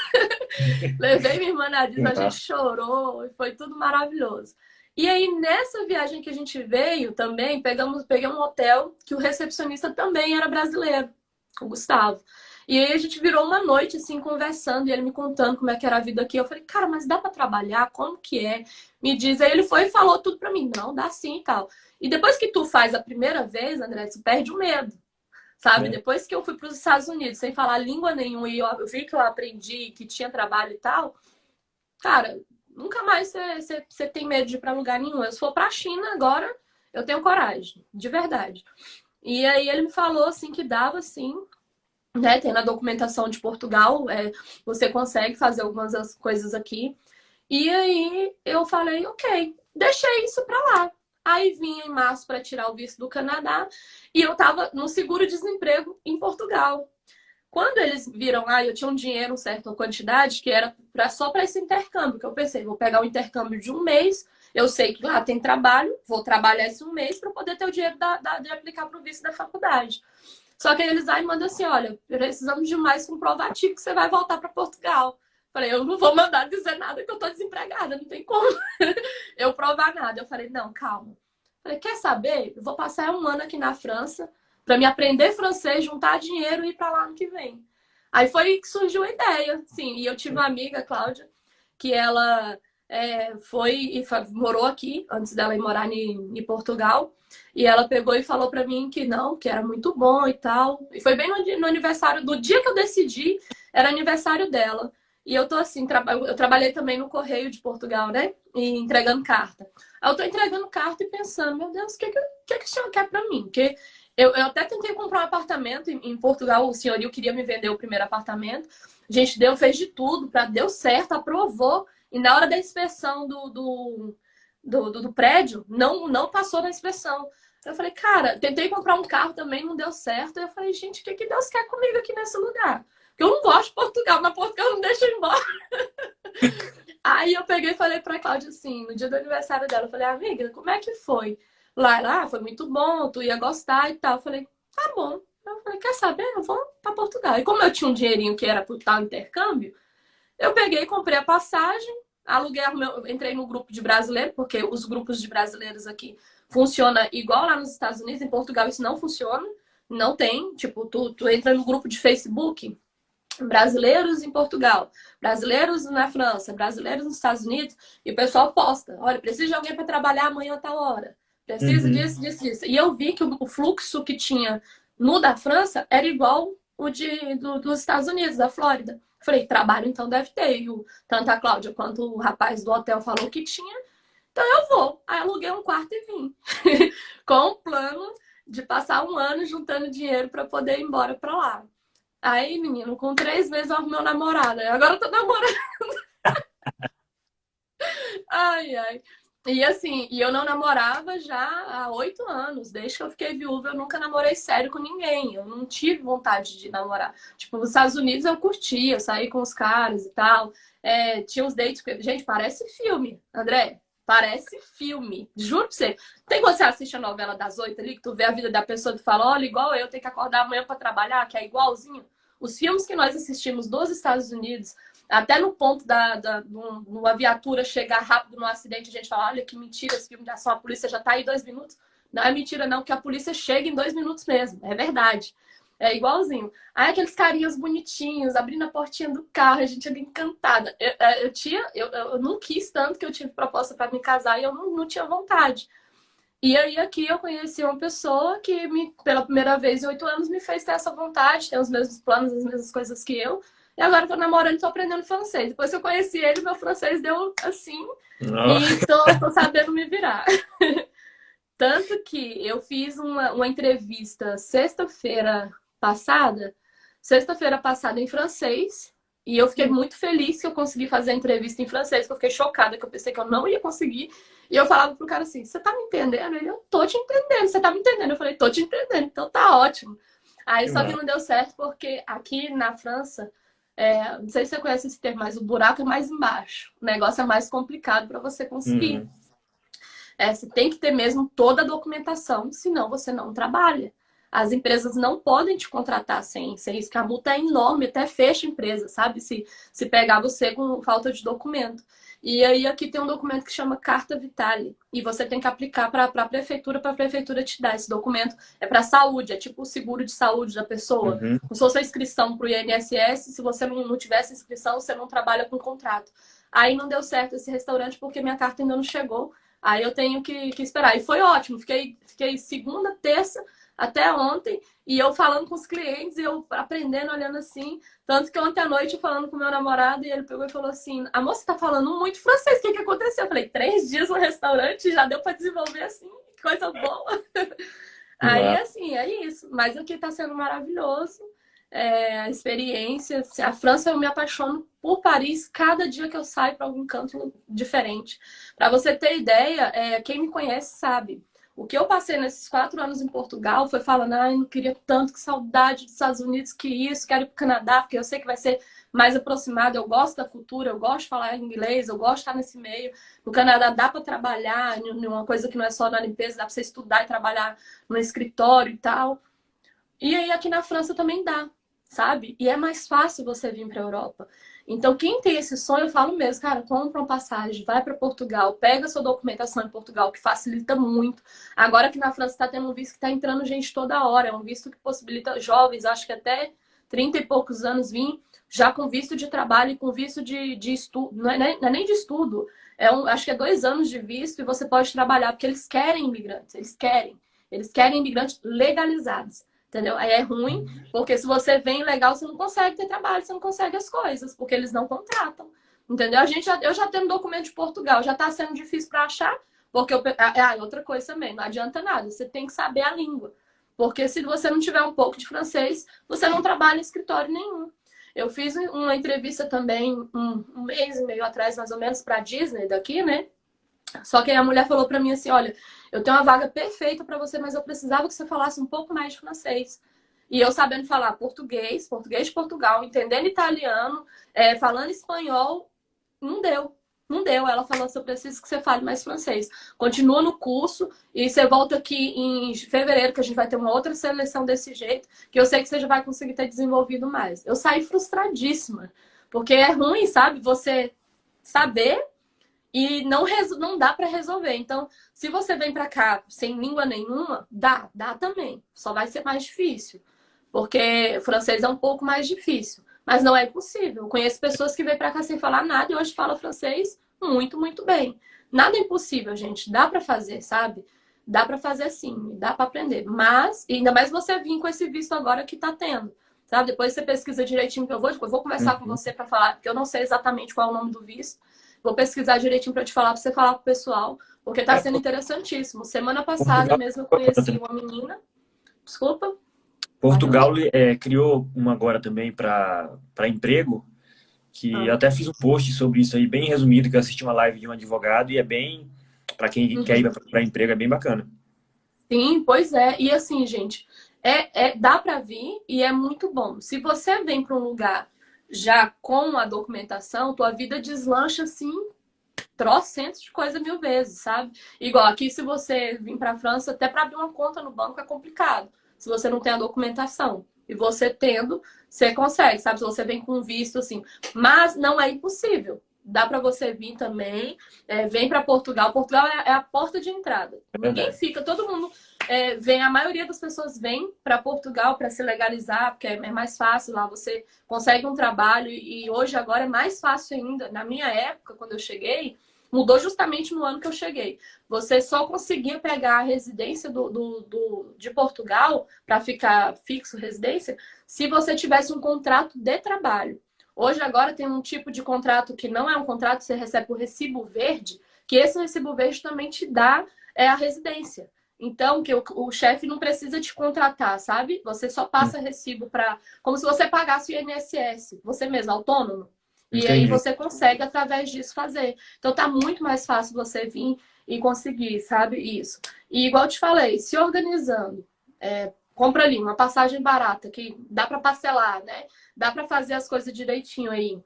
Levei minha irmã na Disney, a gente Massa. chorou, foi tudo maravilhoso. E aí, nessa viagem que a gente veio também, peguei um hotel que o recepcionista também era brasileiro, o Gustavo. E aí a gente virou uma noite, assim, conversando, e ele me contando como é que era a vida aqui. Eu falei, cara, mas dá para trabalhar? Como que é? Me diz. Aí ele foi e falou tudo para mim. Não, dá sim e tal. E depois que tu faz a primeira vez, André, tu perde o medo. Sabe? É, Depois que eu fui para os Estados Unidos sem falar língua nenhuma e eu vi que eu aprendi, que tinha trabalho e tal, cara, nunca mais você tem medo de ir para lugar nenhum. Eu se for para a China agora, eu tenho coragem, de verdade. E aí ele me falou assim que dava assim, né? Tem na documentação de Portugal, você consegue fazer algumas das coisas aqui. E aí eu falei, ok, deixei isso para lá. Aí vim em março para tirar o visto do Canadá e eu estava no seguro-desemprego em Portugal. Quando eles viram lá, eu tinha um dinheiro, uma certa quantidade, que era só para esse intercâmbio, que eu pensei, vou pegar o intercâmbio de um mês, eu sei que lá tem trabalho, vou trabalhar esse um mês para poder ter o dinheiro de aplicar para o visto da faculdade. Só que aí eles aí mandam assim, olha, precisamos de mais comprovativo que você vai voltar para Portugal. Falei, eu não vou mandar dizer nada que eu tô desempregada, não tem como eu provar nada. Eu falei, não, calma. Falei, quer saber? Eu vou passar um ano aqui na França para me aprender francês, juntar dinheiro e ir para lá no que vem. Aí foi que surgiu a ideia, sim. E eu tive uma amiga, Cláudia, que ela foi e morou aqui antes dela ir morar em Portugal. E ela pegou e falou para mim que não, que era muito bom e tal. E foi bem no aniversário, do dia que eu decidi, era aniversário dela. E eu tô assim, eu trabalhei também no Correio de Portugal, né? E entregando carta. Aí eu tô entregando carta e pensando, meu Deus, o que o senhor quer pra mim? Porque eu até tentei comprar um apartamento em Portugal, o senhorio queria me vender o primeiro apartamento. A gente fez de tudo, deu certo, aprovou. E na hora da inspeção do prédio, não passou na inspeção. Eu falei, cara, tentei comprar um carro também, não deu certo. Eu falei, gente, o que Deus quer comigo aqui nesse lugar? Porque eu não gosto de Portugal, mas Portugal não deixa eu ir embora. Aí eu peguei e falei pra Cláudia assim, no dia do aniversário dela, eu falei, amiga, como é que foi? Lá, foi muito bom, tu ia gostar e tal. Eu falei, tá bom. Eu falei, quer saber? Eu vou pra Portugal. E como eu tinha um dinheirinho que era por tal intercâmbio, eu peguei e comprei a passagem, aluguei, entrei no grupo de brasileiros, porque os grupos de brasileiros aqui funcionam igual lá nos Estados Unidos, em Portugal isso não funciona, não tem, tipo, tu entra no grupo de Facebook, brasileiros em Portugal, brasileiros na França, brasileiros nos Estados Unidos, e o pessoal posta, olha, preciso de alguém para trabalhar amanhã a tal hora, preciso uhum. disso, disso, disso. E eu vi que o fluxo que tinha no da França era igual o dos Estados Unidos, da Flórida. Falei, trabalho então deve ter. E tanto a Cláudia quanto o rapaz do hotel falou que tinha, então eu vou. Aí aluguei um quarto e vim. Com o plano de passar um ano juntando dinheiro para poder ir embora para lá. Aí, menino, com 3 meses eu arrumei um namorado. Agora eu tô namorando. Ai, ai. E assim, eu não namorava já há 8 anos. Desde que eu fiquei viúva, eu nunca namorei sério com ninguém. Eu não tive vontade de namorar. Tipo, nos Estados Unidos eu curtia, eu saí com os caras e tal. Tinha uns dates. Gente, parece filme, André. Parece filme. Juro pra você. Tem quando você assiste a novela das 8 ali, que tu vê a vida da pessoa e tu fala, olha, igual eu, tenho que acordar amanhã pra trabalhar, que é igualzinho. Os filmes que nós assistimos dos Estados Unidos, até no ponto uma viatura chegar rápido no acidente, a gente fala, olha que mentira esse filme de ação, a polícia já tá aí 2 minutos. Não é mentira não, que a polícia chega em 2 minutos mesmo, é verdade. É igualzinho. Aí aqueles carinhas bonitinhos, abrindo a portinha do carro, a gente ali encantada. Eu não quis tanto que eu tive proposta para me casar e eu não tinha vontade. E aí aqui eu conheci uma pessoa que pela primeira vez em 8 anos me fez ter essa vontade, ter os mesmos planos, as mesmas coisas que eu. E agora eu tô namorando e tô aprendendo francês. Depois que eu conheci ele, meu francês deu assim Ó, e tô sabendo me virar. Tanto que eu fiz uma entrevista sexta-feira passada em francês, e eu fiquei muito feliz que eu consegui fazer a entrevista em francês, que eu fiquei chocada, que eu pensei que eu não ia conseguir. E eu falava pro cara assim, você tá me entendendo? Ele, eu tô te entendendo, você tá me entendendo? Eu falei, tô te entendendo, então tá ótimo. Aí Que só que massa. não deu certo, porque aqui na França, não sei se você conhece esse termo, mas o buraco é mais embaixo. O negócio é mais complicado para você conseguir. Uhum. Você tem que ter mesmo toda a documentação, senão você não trabalha. As empresas não podem te contratar sem isso, que a multa é enorme, até fecha a empresa, sabe? Se pegar você com falta de documento. E aí aqui tem um documento que chama Carta Vitale, e você tem que aplicar para a prefeitura te dar esse documento. É para saúde, é tipo o seguro de saúde da pessoa. Uhum. Como se fosse a inscrição para o INSS, se você não tivesse inscrição, você não trabalha com contrato. Aí não deu certo esse restaurante porque minha carta ainda não chegou. Aí eu tenho que esperar. E foi ótimo. Fiquei segunda, terça, até ontem, e eu falando com os clientes, e eu aprendendo, olhando assim. Tanto que ontem à noite, eu falando com o meu namorado, e ele pegou e falou assim: a moça tá falando muito francês, o que aconteceu? Eu falei: 3 dias no restaurante, já deu para desenvolver assim, que coisa boa. Que Aí, massa. assim, é isso. Mas aqui tá sendo maravilhoso. A experiência. A França, eu me apaixono por Paris cada dia que eu saio para algum canto diferente. Para você ter ideia, quem me conhece sabe. O que eu passei nesses 4 anos em Portugal foi falando, ai, não queria tanto, que saudade dos Estados Unidos, que isso, quero ir para o Canadá, porque eu sei que vai ser mais aproximado, eu gosto da cultura, eu gosto de falar inglês, eu gosto de estar nesse meio. No Canadá dá para trabalhar em uma coisa que não é só na limpeza, dá para você estudar e trabalhar no escritório e tal. E aí aqui na França também dá, sabe? E é mais fácil você vir para a Europa. Então, quem tem esse sonho, eu falo mesmo, cara, compra uma passagem, vai para Portugal, pega sua documentação em Portugal, que facilita muito. Agora que na França está tendo um visto que está entrando gente toda hora, é um visto que possibilita jovens, acho que até 30 e poucos anos vir já com visto de trabalho e com visto de estudo, não é nem de estudo, acho que é 2 anos de visto e você pode trabalhar, porque eles querem imigrantes, eles querem imigrantes legalizados. Entendeu? Aí é ruim, porque se você vem legal, você não consegue ter trabalho, você não consegue as coisas, porque eles não contratam. Entendeu? Eu já tenho um documento de Portugal, já está sendo difícil para achar, porque outra coisa também, não adianta nada, você tem que saber a língua. Porque se você não tiver um pouco de francês, você não trabalha em escritório nenhum. Eu fiz uma entrevista também um mês e meio atrás, mais ou menos, para a Disney daqui, né? Só que aí a mulher falou para mim assim, olha, eu tenho uma vaga perfeita para você, mas eu precisava que você falasse um pouco mais de francês. E eu sabendo falar português, português de Portugal, entendendo italiano, falando espanhol, não deu. Não deu. Ela falou assim, eu preciso que você fale mais francês. Continua no curso e você volta aqui em fevereiro, que a gente vai ter uma outra seleção desse jeito, que eu sei que você já vai conseguir ter desenvolvido mais. Eu saí frustradíssima, porque é ruim, sabe? Você saber e não dá para resolver. Então, se você vem para cá sem língua nenhuma, dá também. Só vai ser mais difícil, porque o francês é um pouco mais difícil, mas não é impossível. Eu conheço pessoas que vêm para cá sem falar nada e hoje falam francês muito, muito bem. Nada é impossível, gente. Dá para fazer, sabe? Dá para fazer sim, dá para aprender. Mas, ainda mais você vir com esse visto agora que tá tendo. Sabe? Depois você pesquisa direitinho que eu vou conversar com Uhum. você para falar, porque eu não sei exatamente qual é o nome do visto. Vou pesquisar direitinho para te falar, para você falar pro pessoal, porque tá É, sendo interessantíssimo. Semana passada Portugal, mesmo eu conheci uma menina, desculpa, pode falar. Portugal criou uma agora também para emprego, que eu Ah. até fiz um post sobre isso aí, bem resumido, que eu assisti uma live de um advogado e é bem, para quem quer ir Uhum. para emprego, é bem bacana. Sim, pois é. E assim, gente, dá para vir e é muito bom. Se você vem para um lugar já com a documentação, tua vida deslancha assim trocentos de coisa 1000 vezes, sabe? Igual aqui, se você vir para a França, até para abrir uma conta no banco é complicado, se você não tem a documentação. E você tendo, você consegue, sabe? Se você vem com visto, assim. Mas não é impossível. Dá para você vir também. Vem para Portugal. Portugal é a porta de entrada. É Ninguém verdade. fica, todo mundo vem. A maioria das pessoas vem para Portugal para se legalizar, porque é mais fácil lá. Você consegue um trabalho e hoje, agora, é mais fácil ainda. Na minha época, quando eu cheguei, mudou justamente no ano que eu cheguei. Você só conseguia pegar a residência de Portugal para ficar fixo residência se você tivesse um contrato de trabalho. Hoje, agora, tem um tipo de contrato que não é um contrato, você recebe o recibo verde, que esse recibo verde também te dá a residência. Então, que o chefe não precisa te contratar, sabe? Você só passa recibo para, como se você pagasse o INSS, você mesmo, autônomo. E aí Entendi. você consegue, através disso, fazer. Então, tá muito mais fácil você vir e conseguir, sabe? Isso. E igual eu te falei, se organizando, compra ali uma passagem barata, que dá para parcelar, né? Dá para fazer as coisas direitinho aí.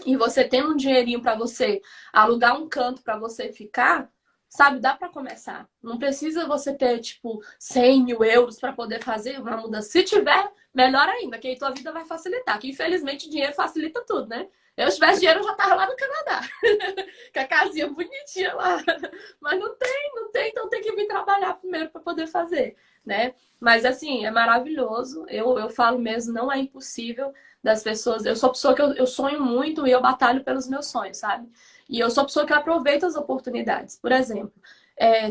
E você tem um dinheirinho para você alugar um canto para você ficar, sabe? Dá para começar. Não precisa você ter, tipo, 100 mil euros para poder fazer uma mudança. Se tiver, melhor ainda, que aí tua vida vai facilitar. Que infelizmente dinheiro facilita tudo, né? Eu, se tivesse dinheiro, eu já tava lá no Canadá. Com a casinha bonitinha lá. Mas não tem, não tem, então tem que vir trabalhar primeiro para poder fazer, né? Mas assim, é maravilhoso. Eu falo mesmo, não é impossível das pessoas. Eu sou pessoa que eu sonho muito e eu batalho pelos meus sonhos, sabe? E eu sou pessoa que aproveita as oportunidades. Por exemplo,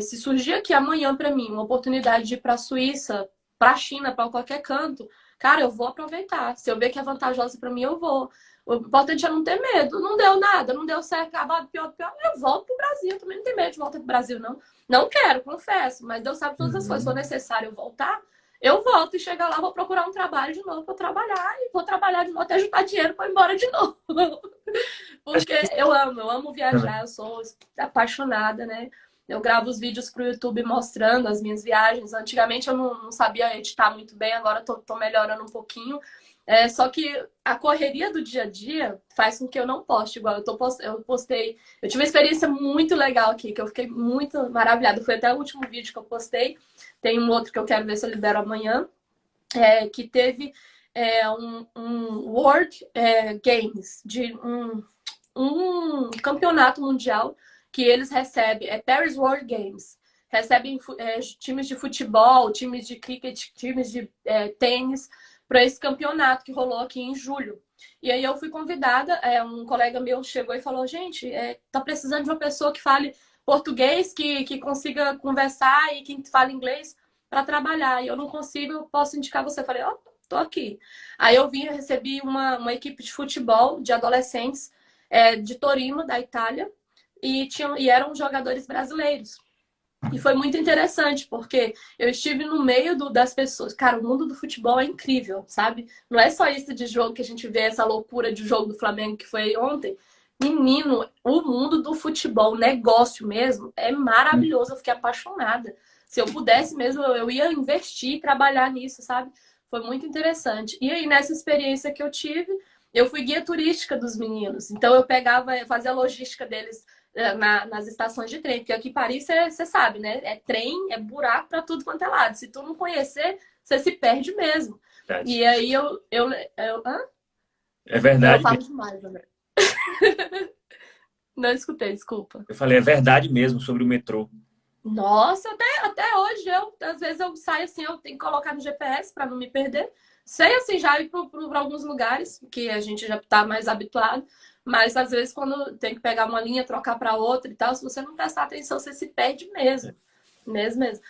se surgir aqui amanhã para mim uma oportunidade de ir para a Suíça, para a China, para qualquer canto, cara, eu vou aproveitar. Se eu ver que é vantajosa para mim, eu vou. O importante é não ter medo. Não deu nada, não deu certo, acabado, pior, pior. Eu volto pro Brasil. Eu também não tenho medo de voltar pro Brasil, não. Não quero, confesso, mas Deus sabe todas as coisas. Se for Uhum. necessário eu voltar, eu volto e chegar lá, vou procurar um trabalho de novo para trabalhar e vou trabalhar de novo até juntar dinheiro para ir embora de novo. Acho Porque que eu amo também. viajar, eu sou apaixonada, né? Eu gravo os vídeos pro YouTube mostrando as minhas viagens. Antigamente eu não sabia editar muito bem, agora tô melhorando um pouquinho. Só que a correria do dia a dia faz com que eu não poste igual. Eu postei. Eu tive uma experiência muito legal aqui, que eu fiquei muito maravilhada. Foi até o último vídeo que eu postei. Tem um outro que eu quero ver se eu libero amanhã. Que teve um World Games, de um campeonato mundial que eles recebem, Paris World Games. Recebem times de futebol, times de cricket, times de tênis para esse campeonato que rolou aqui em julho. E aí eu fui convidada, um colega meu chegou e falou, gente, tá precisando de uma pessoa que fale português, que consiga conversar e que fale inglês para trabalhar. E eu não consigo, eu posso indicar você. Eu falei, ó, tô aqui. Aí eu vim, recebi uma equipe de futebol de adolescentes de Torino, da Itália, e eram jogadores brasileiros. E foi muito interessante, porque eu estive no meio das pessoas. Cara, o mundo do futebol é incrível, sabe? Não é só isso de jogo que a gente vê, essa loucura de jogo do Flamengo que foi ontem. Menino, o mundo do futebol, negócio mesmo, é maravilhoso. Eu fiquei apaixonada. Se eu pudesse mesmo, eu ia investir e trabalhar nisso, sabe? Foi muito interessante. E aí, nessa experiência que eu tive, eu fui guia turística dos meninos. Então, eu pegava, fazia a logística deles nas estações de trem, porque aqui em Paris você sabe, né? É trem, é buraco para tudo quanto é lado. Se tu não conhecer, você se perde mesmo. Verdade. E aí É eu verdade falo mesmo. demais, né? Não escutei, desculpa. Eu falei, é verdade mesmo sobre o metrô. Nossa, até hoje às vezes eu saio assim, eu tenho que colocar no GPS para não me perder. Sei assim, já ir para alguns lugares que a gente já está mais habituado, mas às vezes quando tem que pegar uma linha, trocar para outra e tal, se você não prestar atenção, você se perde mesmo. Mesmo, mesmo.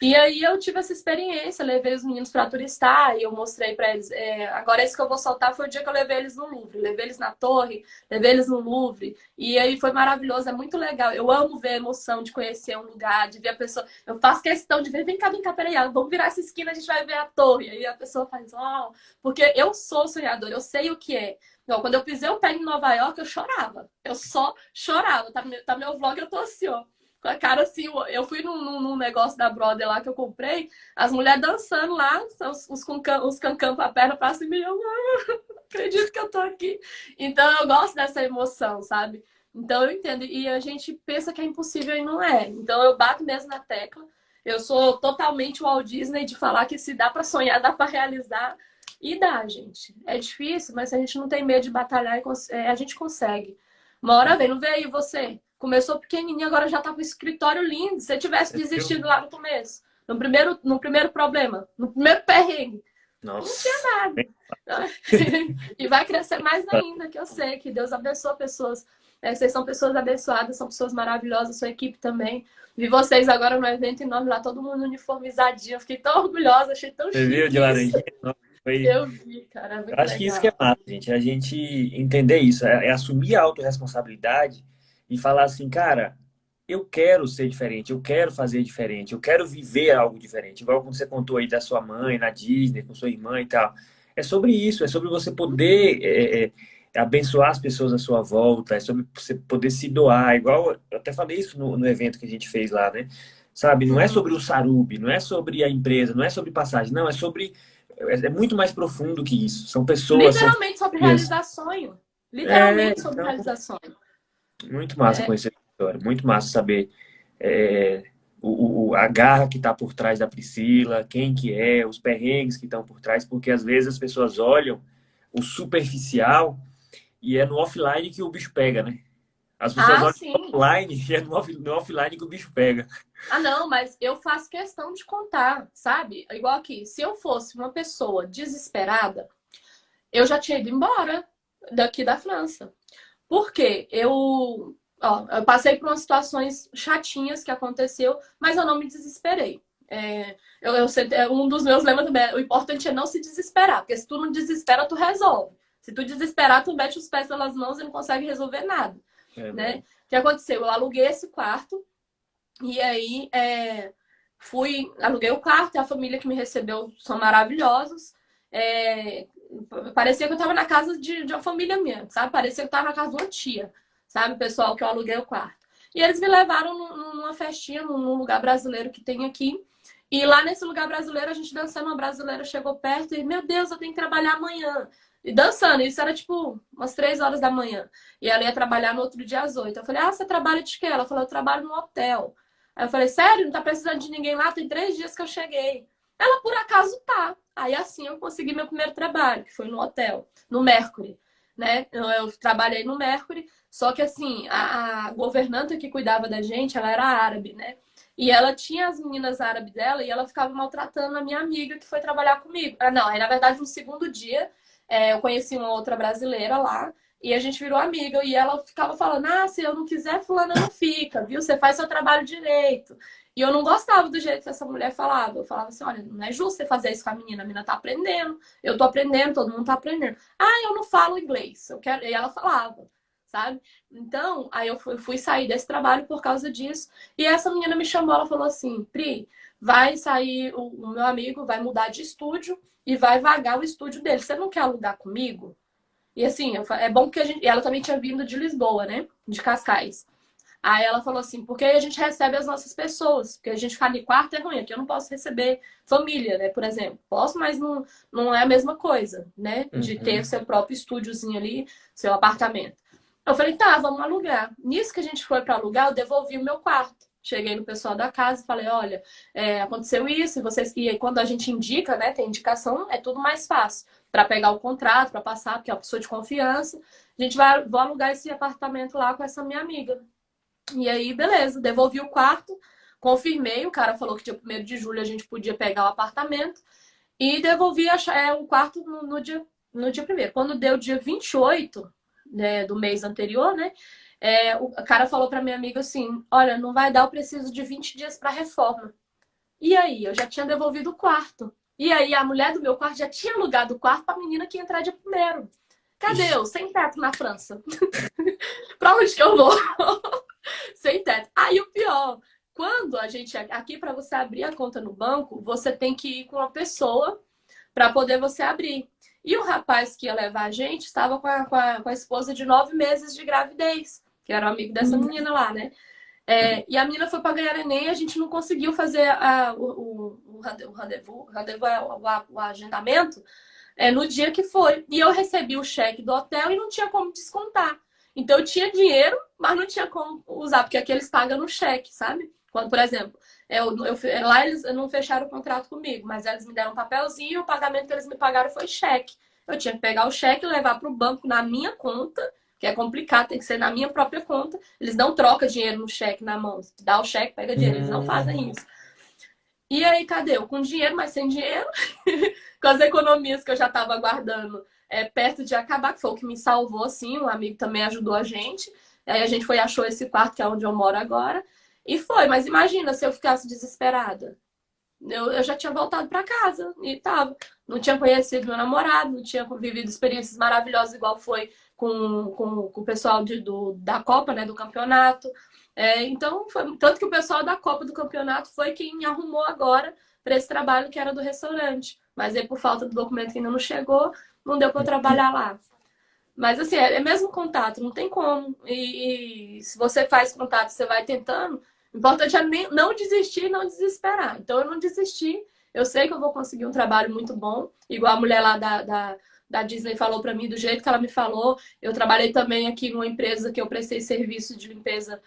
E aí eu tive essa experiência, levei os meninos para turistar e eu mostrei para eles. Agora esse que eu vou soltar foi o dia que eu levei eles no Louvre, levei eles na torre, levei eles no Louvre e aí foi maravilhoso, é muito legal. Eu amo ver a emoção de conhecer um lugar, de ver a pessoa. Eu faço questão de ver, vem cá, peraí, vamos virar essa esquina, a gente vai ver a torre. E aí a pessoa faz, uau, porque eu sou sonhadora, eu sei o que é. Então, quando eu pisei o pé em Nova York, eu chorava. Eu só chorava. Tá meu vlog, eu tô assim, ó com a cara assim, eu fui num negócio da Brother lá que eu comprei, as mulheres dançando lá, os cancãs com a perna pra cima, e eu não acredito que eu tô aqui. Então eu gosto dessa emoção, sabe? Então eu entendo. E a gente pensa que é impossível e não é. Então eu bato mesmo na tecla. Eu sou totalmente o Walt Disney de falar que se dá pra sonhar, dá pra realizar. E dá, gente. É difícil, mas se a gente não tem medo de batalhar, a gente consegue. Uma hora vem, não veio você. Começou pequenininho, agora já tá com um escritório lindo. Se você tivesse Eu- desistido lá no começo, no primeiro problema, no primeiro perrengue, não tinha Nossa. nada. E vai crescer mais ainda, que eu sei que Deus abençoa pessoas. Vocês são pessoas abençoadas, são pessoas maravilhosas, sua equipe também. Vi vocês agora no evento enorme lá, todo mundo uniformizadinho. Eu fiquei tão orgulhosa, achei tão Você viu de chique isso. laranjinha? Nossa, foi... Eu vi, cara, Eu muito acho que isso que é legal. massa, gente. É a gente entender isso. É assumir a autorresponsabilidade e falar assim, cara, eu quero ser diferente, eu quero fazer diferente, eu quero viver algo diferente. Igual quando você contou aí da sua mãe na Disney, com sua irmã e tal. É sobre isso, é sobre você poder abençoar as pessoas à sua volta, é sobre você poder se doar. Igual, eu até falei isso no evento que a gente fez lá, né? Sabe, não é Uhum. sobre o Sarubi, não é sobre a empresa, não é sobre passagem, não, é sobre. É muito mais profundo que isso. São pessoas, são Literalmente sobre famílias. realizar sonho. É, Literalmente sobre então, realizar sonho. muito massa É. conhecer a história, muito massa saber a garra que está por trás da Priscila, quem que é, os perrengues que estão por trás, porque às vezes as pessoas olham o superficial e é no offline que o bicho pega, né? As pessoas Ah, olham sim. online e é no offline que o bicho pega. Ah, não, mas eu faço questão de contar, sabe? Igual aqui, se eu fosse uma pessoa desesperada, eu já tinha ido embora daqui da França. Porque eu passei por umas situações chatinhas que aconteceu, mas eu não me desesperei. Um dos meus lemas também é, o importante é não se desesperar, porque se tu não desespera, tu resolve. Se tu desesperar, tu mete os pés pelas mãos e não consegue resolver nada, né? Verdade. O que aconteceu? Eu aluguei esse quarto e aí aluguei o quarto, e a família que me recebeu são maravilhosos. É, parecia que eu estava na casa de uma família minha, sabe? Parecia que eu estava na casa de uma tia, sabe? O pessoal que eu aluguei o quarto. E eles me levaram numa festinha, num lugar brasileiro que tem aqui. E lá nesse lugar brasileiro, a gente dançando, uma brasileira chegou perto e, meu Deus, eu tenho que trabalhar amanhã. E dançando, isso era tipo umas 3 horas da manhã. E ela ia trabalhar no outro dia às 8. Eu falei, ah, você trabalha de quê? Ela falou, eu trabalho no hotel. Aí eu falei, sério? Não tá precisando de ninguém lá? Tem 3 dias que eu cheguei. Ela, por acaso, tá. Aí assim eu consegui meu primeiro trabalho, que foi no hotel, no Mercury, né? Eu trabalhei no Mercury, só que assim, a governanta que cuidava da gente, ela era árabe, né? E ela tinha as meninas árabes dela e ela ficava maltratando a minha amiga que foi trabalhar comigo. Ah, não, aí na verdade no segundo dia eu conheci uma outra brasileira lá e a gente virou amiga. E ela ficava falando: ah, se eu não quiser, fulana não fica, viu? Você faz seu trabalho direito. E eu não gostava do jeito que essa mulher falava. Eu falava assim: olha, não é justo você fazer isso com a menina tá aprendendo, eu tô aprendendo, todo mundo tá aprendendo. Ah, eu não falo inglês, eu quero. E ela falava, sabe? Então, aí eu fui sair desse trabalho por causa disso. E essa menina me chamou, ela falou assim: Pri, vai sair, o meu amigo vai mudar de estúdio e vai vagar o estúdio dele. Você não quer alugar comigo? E assim, é bom que a gente. Ela também tinha vindo de Lisboa, né? De Cascais. Aí ela falou assim, porque aí a gente recebe as nossas pessoas, porque a gente ficar de quarto é ruim, aqui eu não posso receber família, né, por exemplo. Posso, mas não é a mesma coisa, né, de ter Uhum. seu próprio estúdiozinho ali, seu apartamento. Eu falei, tá, vamos alugar. Nisso que a gente foi para alugar, eu devolvi o meu quarto. Cheguei no pessoal da casa e falei, olha, aconteceu isso, e vocês. E aí, quando a gente indica, né, tem indicação, é tudo mais fácil. Para pegar o contrato, para passar, porque é uma pessoa de confiança. A gente vou alugar esse apartamento lá com essa minha amiga. E aí, beleza, devolvi o quarto, confirmei, o cara falou que dia 1º de julho a gente podia pegar o apartamento e devolvi o quarto no dia primeiro. Quando deu dia 28, né, do mês anterior, né, o cara falou para minha amiga assim, olha, não vai dar, eu preciso de 20 dias para reforma. E aí, eu já tinha devolvido o quarto. E aí, a mulher do meu quarto já tinha alugado o quarto para a menina que ia entrar dia primeiro. Cadê Ixi, eu? Sem teto na França. Para onde que eu vou? Sem teto. Aí o pior, quando a gente aqui para você abrir a conta no banco, você tem que ir com uma pessoa para poder você abrir. E o rapaz que ia levar a gente estava com a esposa de 9 meses de gravidez, que era um amigo dessa menina lá, né? E a menina foi para ganhar neném e a gente não conseguiu fazer o rendezvous, o agendamento no dia que foi. E eu recebi o cheque do hotel e não tinha como descontar. Então eu tinha dinheiro, mas não tinha como usar, porque aqui eles pagam no cheque, sabe? Quando, por exemplo, lá eles não fecharam o contrato comigo, mas eles me deram um papelzinho e o pagamento que eles me pagaram foi cheque. Eu tinha que pegar o cheque e levar para o banco na minha conta, que é complicado, tem que ser na minha própria conta. Eles não trocam dinheiro no cheque na mão. Se dá o cheque, pega dinheiro. Eles não fazem hum, isso. E aí, cadê eu? Com dinheiro, mas sem dinheiro. Com as economias que eu já estava guardando perto de acabar, que foi o que me salvou, assim. Um amigo também ajudou a gente. Aí a gente foi e achou esse quarto, que é onde eu moro agora. E foi, mas imagina se eu ficasse desesperada. Eu já tinha voltado para casa e tava. Não tinha conhecido meu namorado, não tinha vivido experiências maravilhosas, igual foi com o pessoal da Copa, né, do campeonato. Então, foi tanto que o pessoal da Copa do Campeonato foi quem me arrumou agora para esse trabalho que era do restaurante. Mas aí, por falta do documento que ainda não chegou, não deu para eu trabalhar lá. Mas assim, é mesmo contato, não tem como. E se você faz contato, você vai tentando. O importante é não desistir, não desesperar. Então eu não desisti. Eu sei que eu vou conseguir um trabalho muito bom, igual a mulher lá da Disney falou para mim, do jeito que ela me falou. Eu trabalhei também aqui numa empresa que eu prestei serviço de limpeza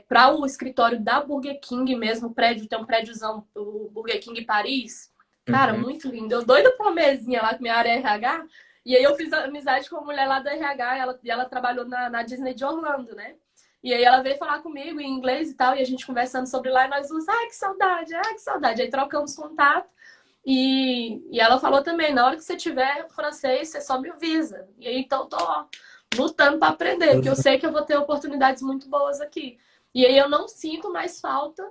para o escritório da Burger King mesmo, o prédio, tem um prédiozão, o Burger King Paris. Cara, Uhum. muito lindo. Eu doida pra uma mesinha lá, que minha área é RH. E aí eu fiz amizade com uma mulher lá do RH, ela trabalhou na Disney de Orlando, né? E aí ela veio falar comigo em inglês e tal, e a gente conversando sobre lá, e nós duas, ai, que saudade, ai, que saudade. Aí trocamos contato. E ela falou também, na hora que você tiver francês, você só me avisa. E aí, então, tô lutando para aprender, porque eu sei que eu vou ter oportunidades muito boas aqui. E aí eu não sinto mais falta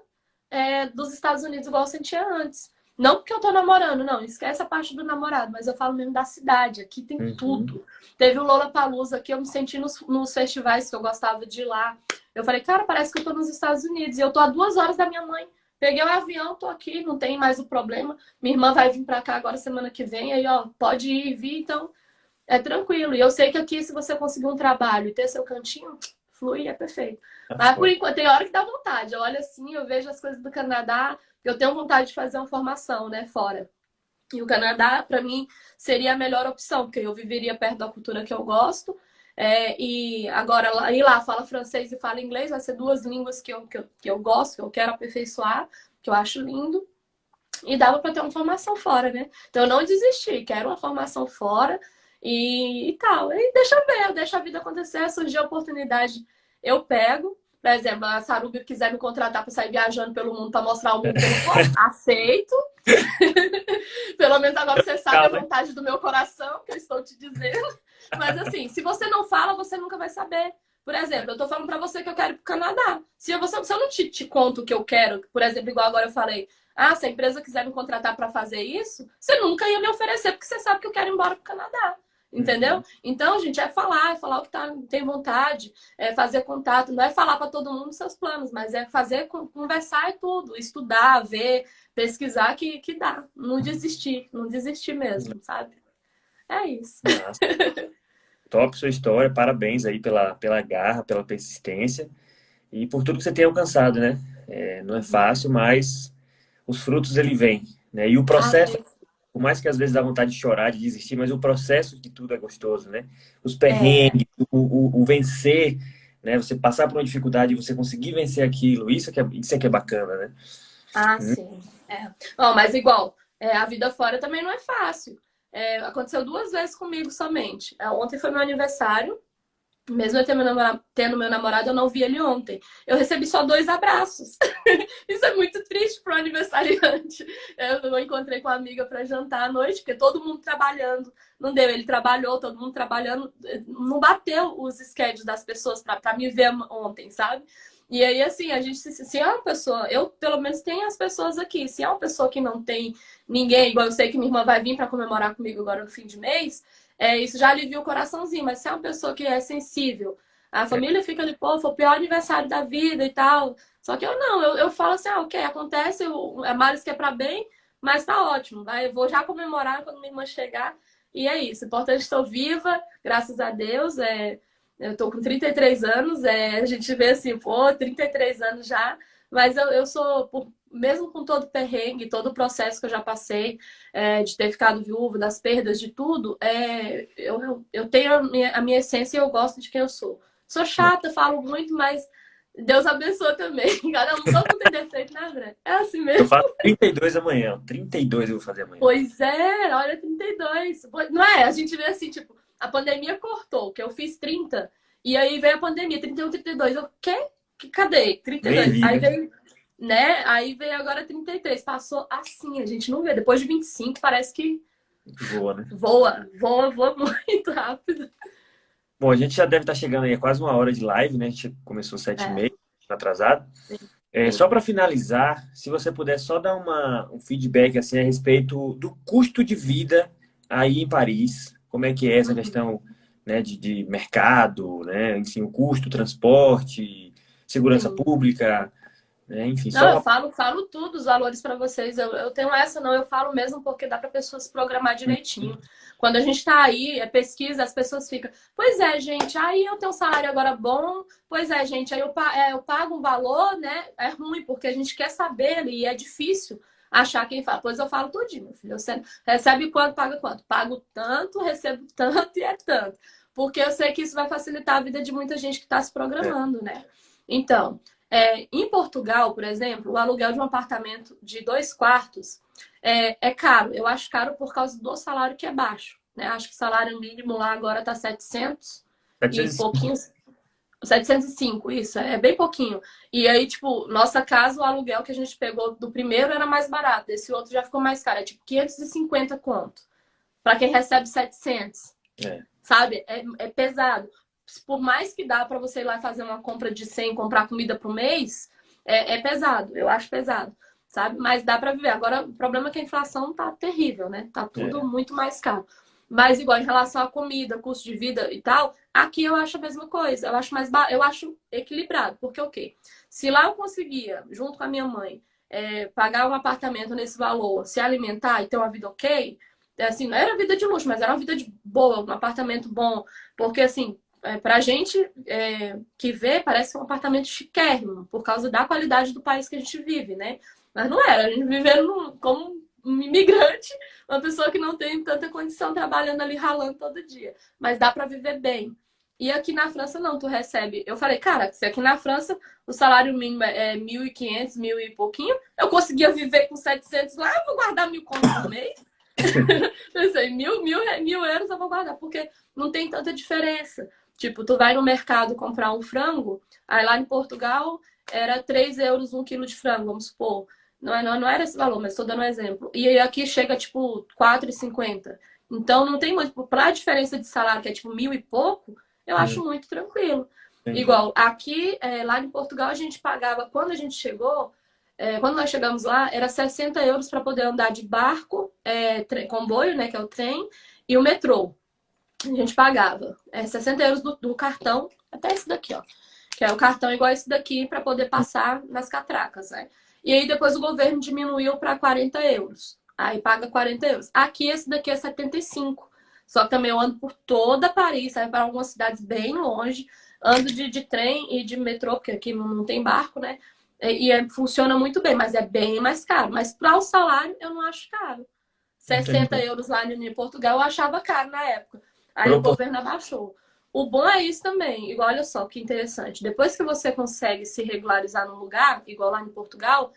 dos Estados Unidos igual eu sentia antes. Não porque eu tô namorando, não, esquece a parte do namorado, mas eu falo mesmo da cidade, aqui tem Uhum. tudo. Teve o Lollapalooza que eu me senti nos festivais que eu gostava de ir lá. Eu falei, cara, parece que eu tô nos Estados Unidos e eu tô a 2 horas da minha mãe. Peguei o avião, tô aqui, não tem mais o problema. Minha irmã vai vir pra cá agora semana que vem, aí ó, pode ir e vir, então é tranquilo. E eu sei que aqui, se você conseguir um trabalho e ter seu cantinho, flui, é perfeito. Tá Mas por certo. enquanto, tem hora que dá vontade. Eu olho assim, eu vejo as coisas do Canadá, eu tenho vontade de fazer uma formação, né, fora. E o Canadá, para mim, seria a melhor opção, porque eu viveria perto da cultura que eu gosto. E agora, ir lá, fala francês e fala inglês, vai ser duas línguas que eu gosto, que eu quero aperfeiçoar, que eu acho lindo. E dava para ter uma formação fora, né? Então eu não desisti, quero uma formação fora e tal. E deixa eu ver, eu deixo a vida acontecer, surgir a oportunidade, eu pego. Por exemplo, a Sarubi quiser me contratar para sair viajando pelo mundo, para mostrar o mundo que eu não for, aceito. Pelo menos agora você sabe a Legal, né? vontade do meu coração, que eu estou te dizendo. Mas assim, se você não fala, você nunca vai saber. Por exemplo, eu tô falando para você que eu quero ir pro Canadá. Se eu não te conto o que eu quero, por exemplo, igual agora eu falei, se a empresa quiser me contratar para fazer isso, você nunca ia me oferecer, porque você sabe que eu quero ir embora pro Canadá. Entendeu? Uhum. Então, gente, é falar o que tem vontade, é fazer contato, não é falar para todo mundo seus planos, mas é fazer, conversar e tudo, estudar, ver, pesquisar que dá. Não desistir, não desistir mesmo, sabe? É isso. Massa. Top sua história, parabéns aí pela garra, pela persistência e por tudo que você tem alcançado, né? Não é fácil, mas os frutos ele vêm, né? E o processo, Amém. por mais que às vezes dá vontade de chorar, de desistir, mas o processo de tudo é gostoso, né? Os É. perrengues, o vencer, né? Você passar por uma dificuldade e você conseguir vencer aquilo, isso é que é bacana, né? Sim. Bom, mas igual, a vida fora também não é fácil. Aconteceu 2 vezes comigo somente. Ontem foi meu aniversário. Mesmo eu tendo meu namorado, eu não vi ele ontem. Eu recebi só 2 abraços. Isso é muito triste para o aniversariante. Eu não encontrei com a amiga para jantar à noite, porque todo mundo trabalhando. Não deu, ele trabalhou, todo mundo trabalhando. Não bateu os schedules das pessoas para me ver ontem, sabe? E aí, assim, a gente, se é uma pessoa, eu pelo menos tenho as pessoas aqui. Se é uma pessoa que não tem ninguém, igual eu sei que minha irmã vai vir para comemorar comigo agora no fim de mês, isso já alivia o coraçãozinho, mas se é uma pessoa que é sensível, a família fica ali, pô, foi o pior aniversário da vida e tal. Só que eu não, eu falo assim, ok, acontece, é males que é pra bem, mas tá ótimo, eu vou já comemorar quando minha irmã chegar, e é isso. Importante, estou viva, graças a Deus, eu tô com 33 anos, a gente vê assim, pô, 33 anos já, mas eu sou, mesmo com todo o perrengue, todo o processo que eu já passei, de ter ficado viúva, das perdas, de tudo, eu tenho a minha essência e eu gosto de quem eu sou. Sou chata, falo muito, mas Deus abençoa também. Cada um, todo mundo tem defeito, né, André? É assim Eu mesmo. faço 32 amanhã, 32 eu vou fazer amanhã. Pois é, olha, 32. Não é? A gente vê assim, tipo, a pandemia cortou, que eu fiz 30, e aí veio a pandemia, 31, 32. Eu, quê? Cadê? Nem 32. vi, Aí né? veio, né? Aí veio agora 33. Passou assim, a gente não vê. Depois de 25, parece que Voa, né? voa, voa, voa muito rápido. Bom, a gente já deve estar chegando aí a quase uma hora de live, né? A gente começou 7h30, É, atrasado. sim, Só sim. para finalizar, se você puder só dar um feedback assim a respeito do custo de vida aí em Paris, como é que é essa Uhum. questão, né, de mercado, né, enfim, o custo, o transporte, segurança Sim. pública, né? Enfim, Não, só... falo tudo os valores para vocês. Eu tenho essa, não, eu falo mesmo porque dá para pessoas se programar direitinho. Quando a gente está aí, é pesquisa, as pessoas ficam, pois é, gente, aí eu tenho um salário agora bom, pois é, gente, aí eu pago um valor, né? É ruim, porque a gente quer saber e é difícil achar quem fala. Pois eu falo tudinho, meu filho. Você recebe quanto, paga quanto? Pago tanto, recebo tanto e é tanto. Porque eu sei que isso vai facilitar a vida de muita gente que está se É, programando, né? Então. Em Portugal, por exemplo, o aluguel de um apartamento de 2 quartos é caro. Eu acho caro por causa do salário que é baixo. Né? Acho que o salário mínimo lá agora está 700 e 705. pouquinho. 705, isso, é bem pouquinho. E aí, tipo, nossa casa, o aluguel que a gente pegou do primeiro era mais barato. Esse outro já ficou mais caro. É tipo 550 conto. Para quem recebe 700. É, Sabe? É pesado. Por mais que dá para você ir lá fazer uma compra de 100, comprar comida pro mês, é pesado. Eu acho pesado, sabe? Mas dá para viver. Agora, o problema é que a inflação tá terrível, né? Tá tudo é, muito mais caro. Mas igual em relação à comida, custo de vida e tal, aqui eu acho a mesma coisa. Eu acho eu acho equilibrado, porque o quê? Se lá eu conseguia, junto com a minha mãe, pagar um apartamento nesse valor, se alimentar e ter uma vida ok, assim, não era vida de luxo, mas era uma vida de boa, um apartamento bom. Porque, assim, pra gente que vê, parece um apartamento chiquérrimo, por causa da qualidade do país que a gente vive, né? Mas não era, a gente vivendo como um imigrante, uma pessoa que não tem tanta condição trabalhando ali, ralando todo dia. Mas dá pra viver bem. E aqui na França, não, tu recebe. Eu falei, cara, se aqui na França o salário mínimo é 1.500, mil e pouquinho, eu conseguia viver com 700 lá, eu vou guardar 1.000 conto por mês. Pensei, mil euros eu vou guardar, porque não tem tanta diferença. Tipo, tu vai no mercado comprar um frango, aí lá em Portugal era 3 euros um quilo de frango, vamos supor. Não era esse valor, mas estou dando um exemplo. E aí aqui chega, tipo, 4,50. Então não tem muito. Para a diferença de salário, que é tipo mil e pouco, eu acho hum, muito tranquilo. entendi. Igual, aqui, lá em Portugal, a gente pagava, quando a gente chegou, quando nós chegamos lá, era 60 euros para poder andar de barco, comboio, né, que é o trem, e o metrô. A gente pagava 60 euros do cartão, até esse daqui, ó. Que é o cartão igual esse daqui para poder passar nas catracas, né? E aí depois o governo diminuiu para 40 euros. Aí paga 40 euros. Aqui esse daqui é 75. Só que também eu ando por toda Paris, sabe, para algumas cidades bem longe. Ando de trem e de metrô, porque aqui não tem barco, né? Funciona muito bem, mas é bem mais caro. Mas para o salário, eu não acho caro. 60 Entendi. euros lá em Portugal eu achava caro na época. Aí o Propor... governo abaixou. O bom é isso também. Igual, olha só que interessante. Depois que você consegue se regularizar no lugar, igual lá em Portugal,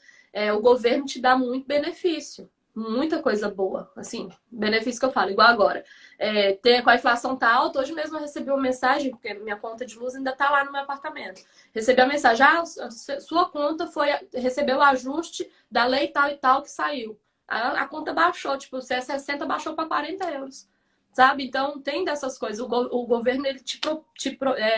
o governo te dá muito benefício. Muita coisa boa. Assim, benefício que eu falo, igual agora. Com a inflação tá alta, hoje mesmo eu recebi uma mensagem, porque minha conta de luz ainda tá lá no meu apartamento. Recebi a mensagem, sua conta recebeu o ajuste da lei tal e tal que saiu. A conta baixou, tipo, se é 60, baixou para 40 euros. Sabe? Então, tem dessas coisas. O governo, ele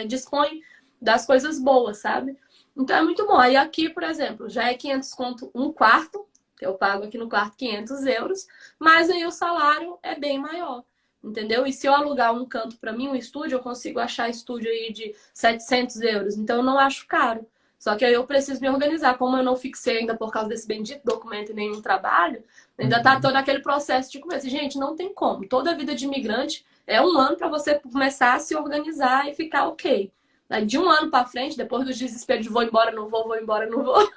dispõe das coisas boas, sabe? Então, é muito bom. Aí aqui, por exemplo, já é 500 conto um quarto, que eu pago aqui no quarto 500 euros, mas aí o salário é bem maior, entendeu? E se eu alugar um canto para mim, um estúdio, eu consigo achar estúdio aí de 700 euros. Então, eu não acho caro. Só que aí eu preciso me organizar. Como eu não fixei ainda por causa desse bendito documento e nenhum trabalho, ainda tá Uhum. todo aquele processo de começo. Gente, não tem como. Toda a vida de imigrante é um ano para você começar a se organizar e ficar ok. De um ano para frente, depois do desespero de vou embora, não vou, vou embora, não vou,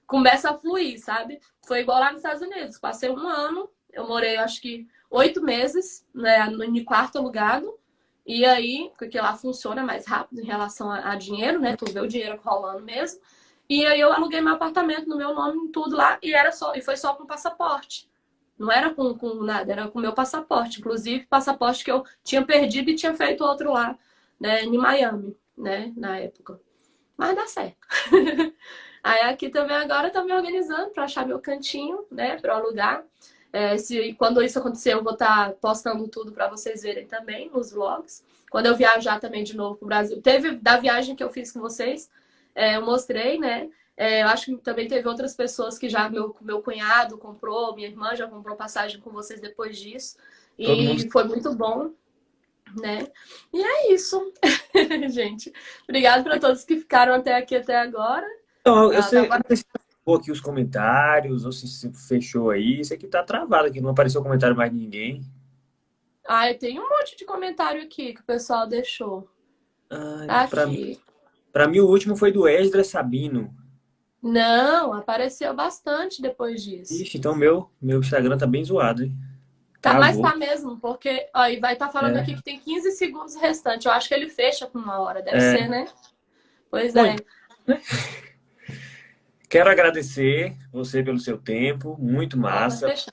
começa a fluir, sabe? Foi igual lá nos Estados Unidos. Passei um ano, eu morei acho que 8 meses, né, no quarto alugado. E aí, porque lá funciona mais rápido em relação a dinheiro, né? Tu vê o dinheiro rolando mesmo. E aí eu aluguei meu apartamento no meu nome, tudo lá, e foi só com passaporte. Não era com nada, era com meu passaporte. Inclusive, passaporte que eu tinha perdido e tinha feito outro lá, né, em Miami, né, na época. Mas dá certo. Aí aqui também agora eu tô me organizando para achar meu cantinho, né, para alugar. Quando isso acontecer, eu vou estar postando tudo para vocês verem também nos vlogs. Quando eu viajar também de novo pro Brasil. Teve da viagem que eu fiz com vocês, eu mostrei, né? Eu acho que também teve outras pessoas que já meu cunhado comprou, minha irmã já comprou passagem com vocês depois disso. Todo mundo. E foi muito bom. né? E é isso, gente. Obrigada para todos que ficaram até aqui até agora. Então, eu Ah, sei, eu tava... não sei se travou aqui os comentários ou se fechou aí. Isso aqui tá travado aqui, não apareceu comentário mais de ninguém. Ah, eu tenho um monte de comentário aqui que o pessoal deixou. Ai, Aqui. pra mim o último foi do Esdras Sabino. Não, apareceu bastante depois disso. Ixi, então meu Instagram tá bem zoado, hein? Tá, mas Travou. tá mesmo, porque ó, e vai estar falando aqui É, que tem 15 segundos restante. Eu acho que ele fecha com 1 hora, deve ser, é. né? Pois Bom, é. então, né? Quero agradecer você pelo seu tempo, muito Ó, vai massa. fechar.